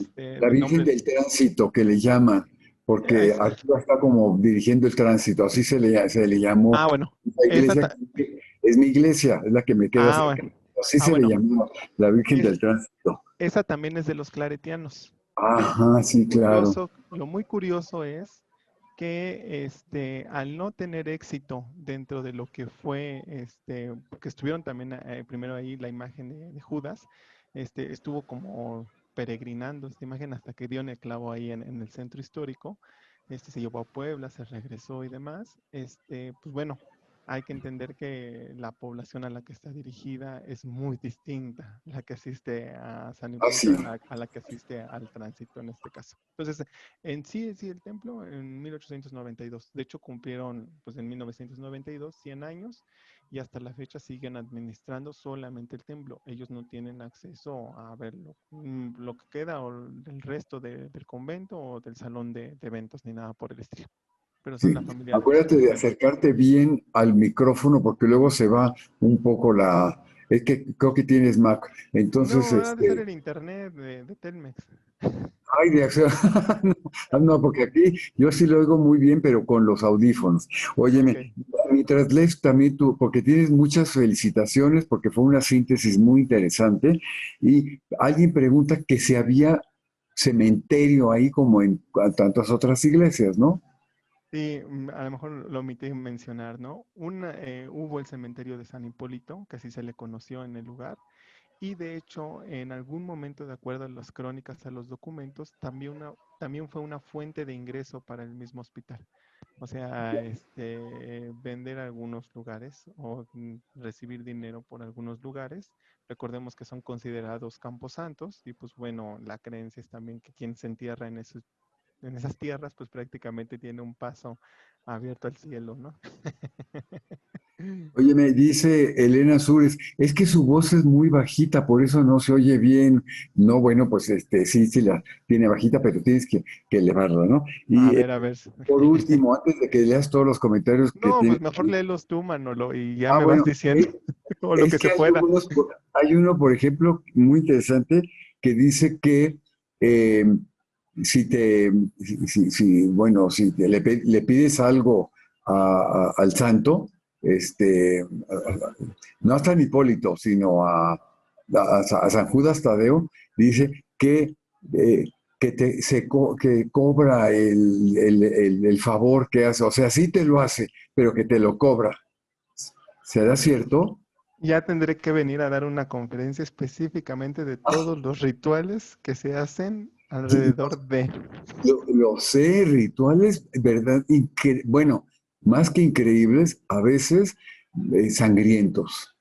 el Virgen nombre. del Tránsito que le llaman, porque Es- arriba está como dirigiendo el tránsito, así se le llamó. bueno, La esa, iglesia que es mi iglesia, es la que me queda cerca. bueno, Así se le bueno. llamó la Virgen Es, del Tránsito. esa también es de los claretianos. Ajá, sí, claro. Lo muy curioso es que al no tener éxito dentro de lo que fue, porque estuvieron también primero ahí la imagen de Judas, estuvo como peregrinando esta imagen hasta que dio en el clavo ahí en el centro histórico, se llevó a Puebla, se regresó y demás, pues bueno, hay que entender que la población a la que está dirigida es muy distinta, la que asiste a San Así. Hipólito a la que asiste al tránsito en este caso. Entonces, sí, el templo en 1892. De hecho, cumplieron, pues en 1992, 100 años y hasta la fecha siguen administrando solamente el templo. Ellos no tienen acceso a ver lo que queda o el resto del convento o del salón de eventos ni nada por el estilo. Pero son Sí, la familia acuérdate de Claretiano. acercarte bien al micrófono porque luego se va un poco la... Es que creo que tienes Mac. Entonces, No, ha de ser el internet de Telmex. ay, de acción. No, no, porque aquí yo sí lo oigo muy bien, pero con los audífonos. Ok. Óyeme, mientras lees también tú, porque tienes muchas felicitaciones, porque fue una síntesis muy interesante. Y alguien pregunta que si había cementerio ahí como en tantas otras iglesias, ¿no? Sí, a lo mejor lo omití mencionar, ¿no? Hubo el cementerio de San Hipólito, que así se le conoció en el lugar, y de hecho, en algún momento, de acuerdo a las crónicas, a los documentos, también fue una fuente de ingreso para el mismo hospital. O sea, vender algunos lugares o recibir dinero por algunos lugares. Recordemos que son considerados camposantos y pues bueno, la creencia es también que quien se entierra en esas tierras, pues prácticamente tiene un paso abierto al cielo, ¿no? Oye, me dice Elena Sures, es que su voz es muy bajita, por eso no se oye bien. No, bueno, pues sí, sí la tiene bajita, pero tienes que elevarla, ¿no? A Y ver, a ver. por último, antes de que leas todos los comentarios que No, tienes pues mejor aquí. léelos tú, Manolo, y ya Ah, me vas bueno, diciendo, o lo es que que se pueda. hay uno, por ejemplo, muy interesante que dice que eh, si te, bueno, si le pides algo al santo, no a San Hipólito, sino a San Judas Tadeo, dice eh, que cobra el favor que hace, o sea, sí te lo hace, pero que te lo cobra. ¿Será cierto? Ya tendré que venir a dar una conferencia específicamente de todos los rituales que se hacen Sí, alrededor de... lo sé, rituales, ¿verdad? Bueno, más que increíbles, a veces sangrientos.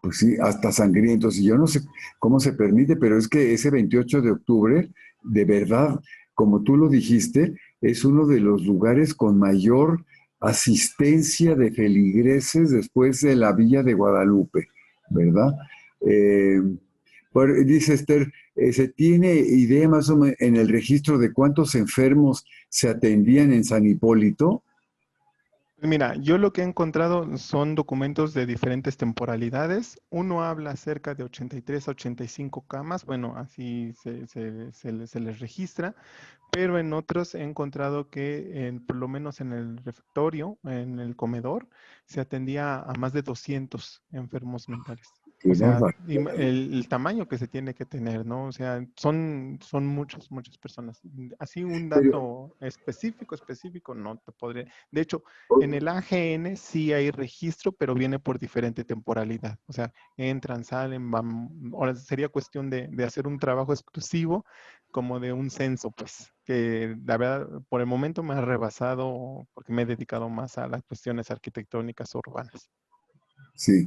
Pues sí, hasta sangrientos. Y yo no sé cómo se permite, pero es que ese 28 de octubre, de verdad, como tú lo dijiste, es uno de los lugares con mayor asistencia de feligreses después de la Villa de Guadalupe, ¿verdad? Eh, dice Esther, ¿se tiene idea más o menos en el registro de cuántos enfermos se atendían en San Hipólito? Mira, yo lo que he encontrado son documentos de diferentes temporalidades. Uno habla acerca de 83 a 85 camas, bueno, así se les registra, pero en otros he encontrado que por lo menos en el refectorio, en el comedor, se atendía a más de 200 enfermos mentales. O Qué sea, barbaridad. el tamaño que se tiene que tener, ¿no? O sea, son muchas personas. Así un Pero, dato específico, no te podré. De hecho, en el AGN sí hay registro, pero viene por diferente temporalidad. O sea, entran, salen, van. Ahora sería cuestión de hacer un trabajo exclusivo como de un censo, pues, que la verdad por el momento me ha rebasado porque me he dedicado más a las cuestiones arquitectónicas urbanas. sí,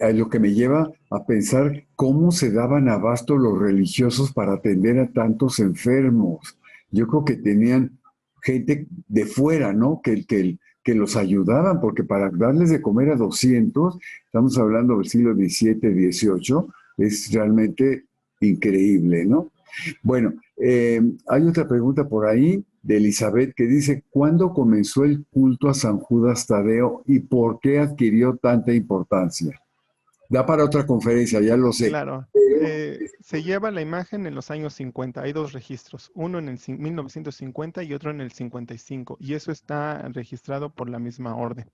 a lo que me lleva a pensar cómo se daban abasto los religiosos para atender a tantos enfermos. Yo creo que tenían gente de fuera, ¿no? Que los ayudaban, porque para darles de comer a 200, estamos hablando del siglo XVII, XVIII, es realmente increíble, ¿no? Bueno, hay otra pregunta por ahí de Elizabeth que dice, ¿cuándo comenzó el culto a San Judas Tadeo y por qué adquirió tanta importancia? Da para otra conferencia, ya lo sé. Claro, se lleva la imagen en los años 50. Hay dos registros, uno en el 1950 y otro en el 55, y eso está registrado por la misma orden.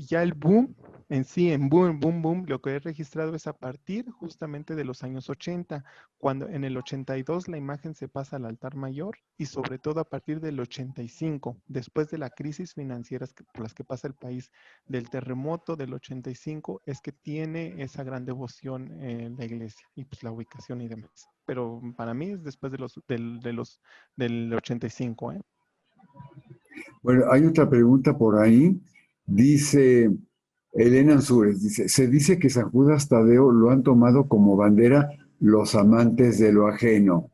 Ya el boom en sí, en boom, lo que he registrado es a partir justamente de los años 80, cuando en el 82 la imagen se pasa al altar mayor y sobre todo a partir del 85, después de la crisis financiera por las que pasa el país, del terremoto del 85, es que tiene esa gran devoción en la iglesia y pues la ubicación y demás. Pero para mí es después del 85, ¿eh? Bueno, hay otra pregunta por ahí. Dice Elena Ansúrez, dice, se dice que San Judas Tadeo lo han tomado como bandera los amantes de lo ajeno.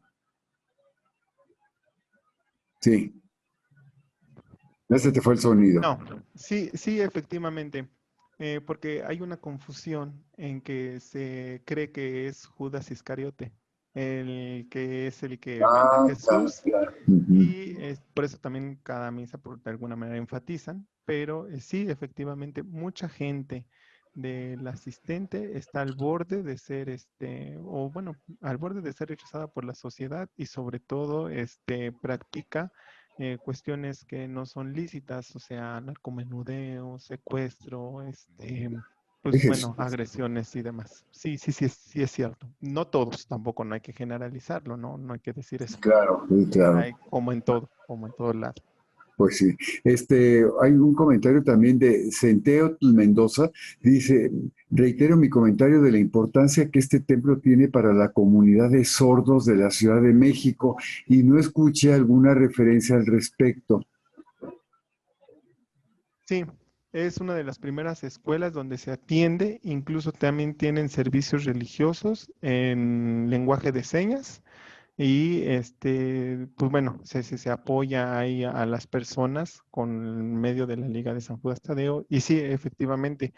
Sí, ese te fue el sonido. No, sí, efectivamente, porque hay una confusión en que se cree que es Judas Iscariote, el que es el que vende a Ah, claro, Jesús, claro. Ujú. y por eso también cada misa de alguna manera enfatizan, pero sí, efectivamente, mucha gente del asistente está al borde de ser, o bueno, al borde de ser rechazada por la sociedad y sobre todo, practica cuestiones que no son lícitas, o sea, narcomenudeo, secuestro, pues Jesús. bueno, agresiones y demás. Sí es cierto. No todos, tampoco no hay que generalizarlo, ¿no? No hay que decir eso. Claro, sí, claro. Hay como en todo lado. Pues sí. Hay un comentario también de Centeo Mendoza. Dice, reitero mi comentario de la importancia que este templo tiene para la comunidad de sordos de la Ciudad de México y no escuché alguna referencia al respecto. Sí, es una de las primeras escuelas donde se atiende, incluso también tienen servicios religiosos en lenguaje de señas. Y pues bueno, se apoya ahí a las personas con medio de la Liga de San Judas Tadeo. Y sí, efectivamente,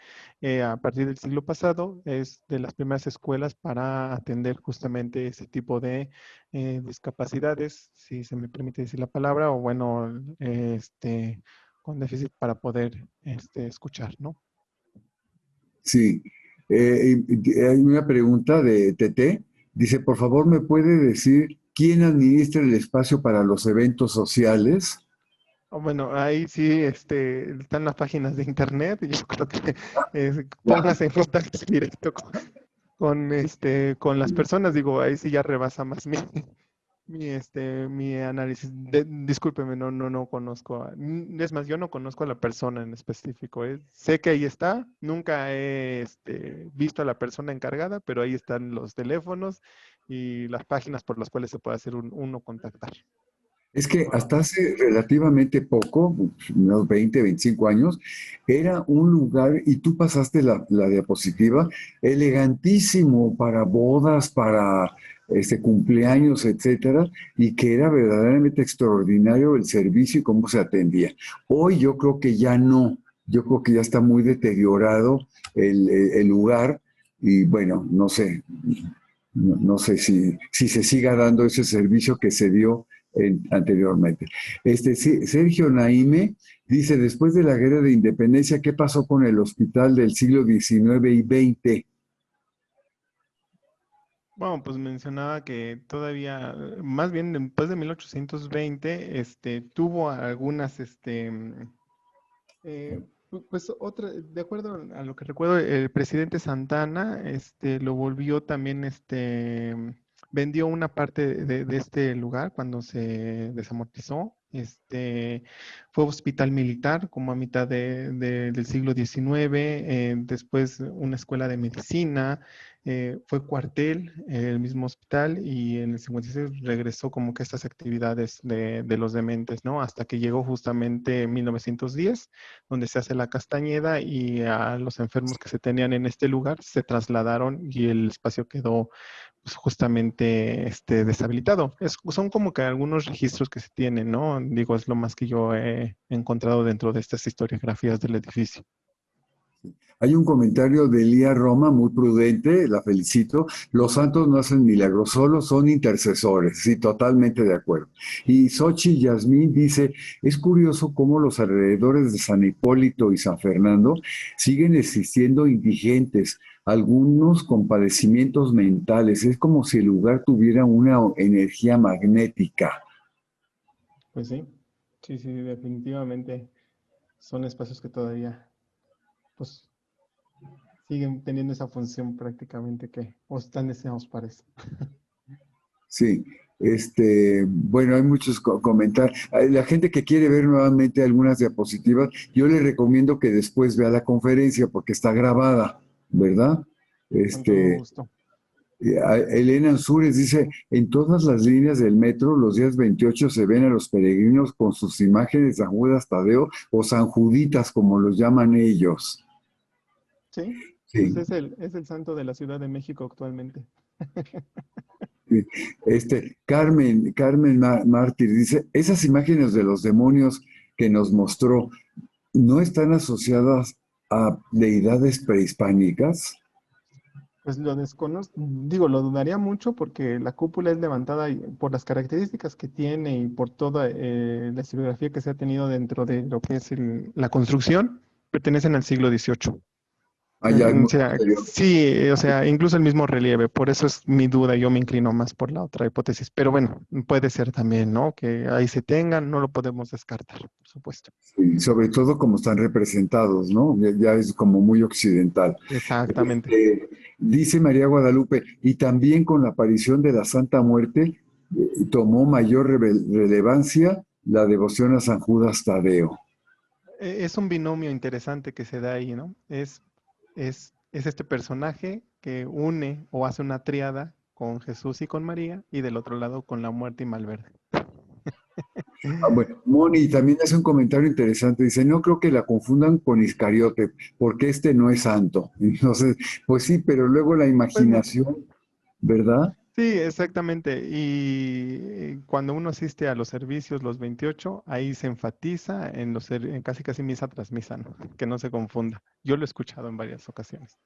a partir del siglo pasado es de las primeras escuelas para atender justamente ese tipo de discapacidades, si se me permite decir la palabra, o bueno, con déficit para poder escuchar, ¿no? Sí. Hay una pregunta de TT. Dice, por favor, ¿me puede decir quién administra el espacio para los eventos sociales? Bueno, ahí sí están las páginas de internet y yo creo que Ya. póngase en contacto directo con las personas. Digo, ahí sí ya rebasa más mi análisis. Discúlpeme, no conozco. Es más, yo no conozco a la persona en específico. Sé que ahí está, nunca he visto a la persona encargada, pero ahí están los teléfonos y las páginas por las cuales se puede hacer uno contactar. Es que hasta hace relativamente poco, unos 20, 25 años, era un lugar, y tú pasaste la diapositiva, elegantísimo para bodas, para cumpleaños, etcétera, y que era verdaderamente extraordinario el servicio y cómo se atendía. Hoy yo creo que ya no, yo creo que ya está muy deteriorado el lugar, y bueno, no sé, no sé si se siga dando ese servicio que se dio anteriormente. Sergio Naime dice, después de la Guerra de Independencia, ¿qué pasó con el hospital del siglo XIX y XX? Bueno, pues mencionaba que todavía, más bien después de 1820, tuvo algunas, pues otra, de acuerdo a lo que recuerdo, el presidente Santana, lo volvió también, vendió una parte de este lugar cuando se desamortizó. Fue hospital militar como a mitad del siglo XIX, después una escuela de medicina, fue cuartel, el mismo hospital, y en el 56 regresó como que estas actividades de los dementes, ¿no? Hasta que llegó justamente 1910, donde se hace la Castañeda, y a los enfermos que se tenían en este lugar se trasladaron y el espacio quedó pues, justamente deshabilitado. Son como que algunos registros que se tienen, ¿no? Digo, es lo más que yo he encontrado dentro de estas historiografías del edificio. Hay un comentario de Elía Roma muy prudente, la felicito. Los santos no hacen milagros, solo son intercesores. Sí, totalmente de acuerdo. Y Xochitl Yasmín dice, es curioso cómo los alrededores de San Hipólito y San Fernando siguen existiendo indigentes, algunos con padecimientos mentales. Es como si el lugar tuviera una energía magnética. Pues sí, sí, sí, definitivamente son espacios que todavía, pues, siguen teniendo esa función prácticamente que, o están deseados para eso. Sí, bueno, hay muchos comentarios. La gente que quiere ver nuevamente algunas diapositivas, yo le recomiendo que después vea la conferencia porque está grabada, ¿verdad? Con todo Este, gusto. Elena Ansúrez dice, en todas las líneas del metro, los días 28 se ven a los peregrinos con sus imágenes de San Judas Tadeo o San Juditas, como los llaman ellos. Sí, pues Sí. es el santo de la Ciudad de México actualmente. Sí. Carmen Mártir dice, esas imágenes de los demonios que nos mostró, ¿no están asociadas a deidades prehispánicas? Pues lo desconozco, digo, lo dudaría mucho porque la cúpula es levantada y por las características que tiene y por toda la escenografía que se ha tenido dentro de lo que es la construcción, pertenecen al siglo XVIII. Allá es O muy sea, posterior. sí, o sea, incluso el mismo relieve, por eso es mi duda, yo me inclino más por la otra hipótesis, pero bueno, puede ser también, ¿no? Que ahí se tengan, no lo podemos descartar, por supuesto. Sí, sobre todo como están representados, ¿no? Ya es como muy occidental. Exactamente. Este, dice María Guadalupe, y también con la aparición de la Santa Muerte, tomó mayor relevancia la devoción a San Judas Tadeo. Es un binomio interesante que se da ahí, ¿no? Es este personaje que une o hace una triada con Jesús y con María, y del otro lado con la muerte y Malverde. Bueno, Moni también hace un comentario interesante. Dice, no creo que la confundan con Iscariote, porque este no es santo. Entonces, pues sí, pero luego la Pues no. imaginación, ¿verdad? Sí, exactamente. Y cuando uno asiste a los servicios, los 28, ahí se enfatiza en casi casi misa tras misa, ¿no? Que no se confunda. Yo lo he escuchado en varias ocasiones.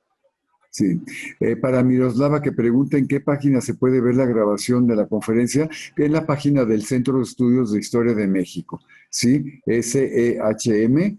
Sí. Para Miroslava que pregunta en qué página se puede ver la grabación de la conferencia, en la página del Centro de Estudios de Historia de México, ¿sí? sehm.org.mx.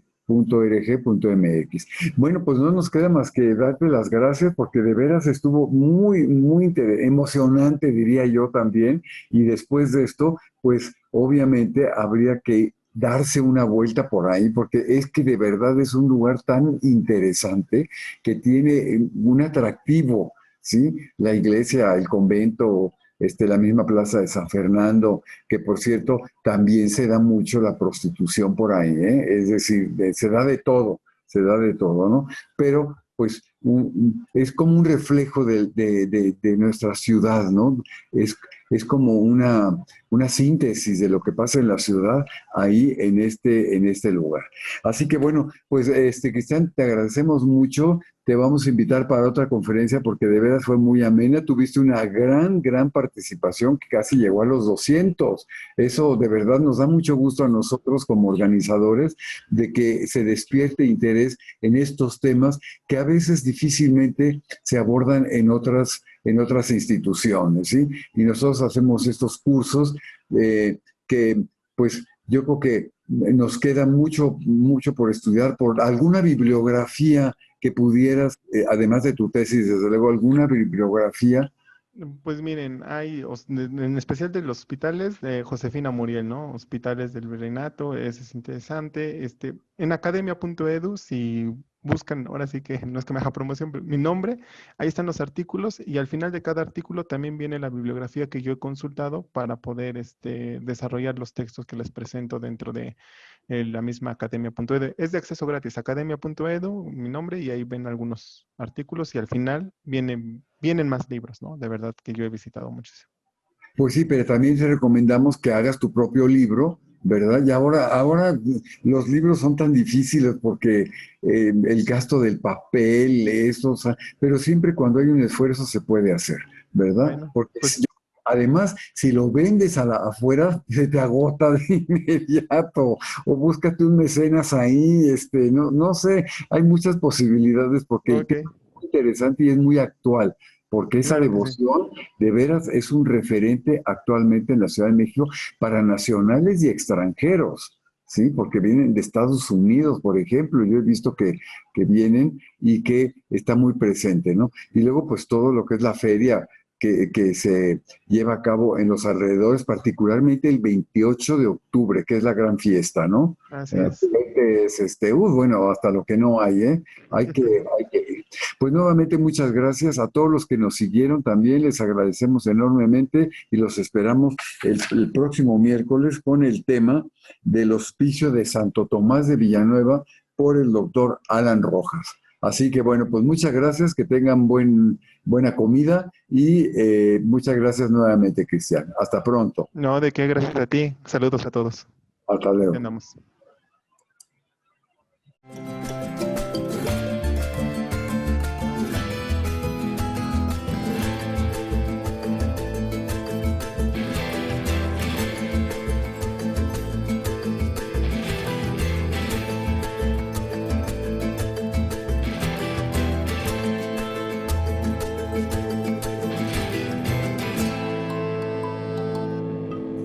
Bueno, pues no nos queda más que darte las gracias porque de veras estuvo muy, muy emocionante, diría yo también, y después de esto, pues obviamente habría que darse una vuelta por ahí, porque es que de verdad es un lugar tan interesante que tiene un atractivo, ¿sí? La iglesia, el convento, la misma plaza de San Fernando, que por cierto también se da mucho la prostitución por ahí, ¿eh? Es decir, se da de todo, ¿no? Pero pues es como un reflejo de nuestra ciudad, ¿no? Es, es como una síntesis de lo que pasa en la ciudad ahí en este lugar. Así que bueno, pues Cristian, te agradecemos mucho. Te vamos a invitar para otra conferencia porque de veras fue muy amena. Tuviste una gran participación que casi llegó a los 200. Eso de verdad nos da mucho gusto a nosotros como organizadores de que se despierte interés en estos temas que a veces difícilmente se abordan en otras instituciones, ¿sí? Y nosotros hacemos estos cursos. que pues yo creo que nos queda mucho, mucho por estudiar, por alguna bibliografía que pudieras, además de tu tesis, desde luego, alguna bibliografía. Pues miren, hay, en especial de los hospitales, de Josefina Muriel, ¿no? Hospitales del Virreinato, ese es interesante. En academia.edu, si buscan, ahora sí que no es que me haga promoción, pero mi nombre, ahí están los artículos y al final de cada artículo también viene la bibliografía que yo he consultado para poder desarrollar los textos que les presento dentro de la misma academia.edu. Es de acceso gratis, academia.edu, mi nombre, y ahí ven algunos artículos y al final vienen más libros, ¿no? De verdad que yo he visitado muchísimo. Pues sí, pero también te recomendamos que hagas tu propio libro, ¿verdad? Y ahora los libros son tan difíciles porque el gasto del papel, eso, o sea, pero siempre cuando hay un esfuerzo se puede hacer, ¿verdad? Bueno, Porque pues además, si lo vendes afuera, se te agota de inmediato, o búscate un mecenas ahí, no sé, hay muchas posibilidades porque el ok, tema es muy interesante y es muy actual, porque esa claro que sí. devoción de veras es un referente actualmente en la Ciudad de México para nacionales y extranjeros, ¿sí? Porque vienen de Estados Unidos, por ejemplo, yo he visto que vienen y que está muy presente, ¿no? Y luego, pues todo lo que es la feria que se lleva a cabo en los alrededores, particularmente el 28 de octubre, que es la gran fiesta, ¿no? Así es. Es bueno, hasta lo que no hay, ¿eh? Hay que ir. Pues nuevamente muchas gracias a todos los que nos siguieron también, les agradecemos enormemente y los esperamos el próximo miércoles con el tema del Hospicio de Santo Tomás de Villanueva por el doctor Alan Rojas. Así que bueno, pues muchas gracias, que tengan buena comida y muchas gracias nuevamente, Cristian. Hasta pronto. No, de qué, gracias a ti. Saludos a todos. Hasta Aquí luego. andamos.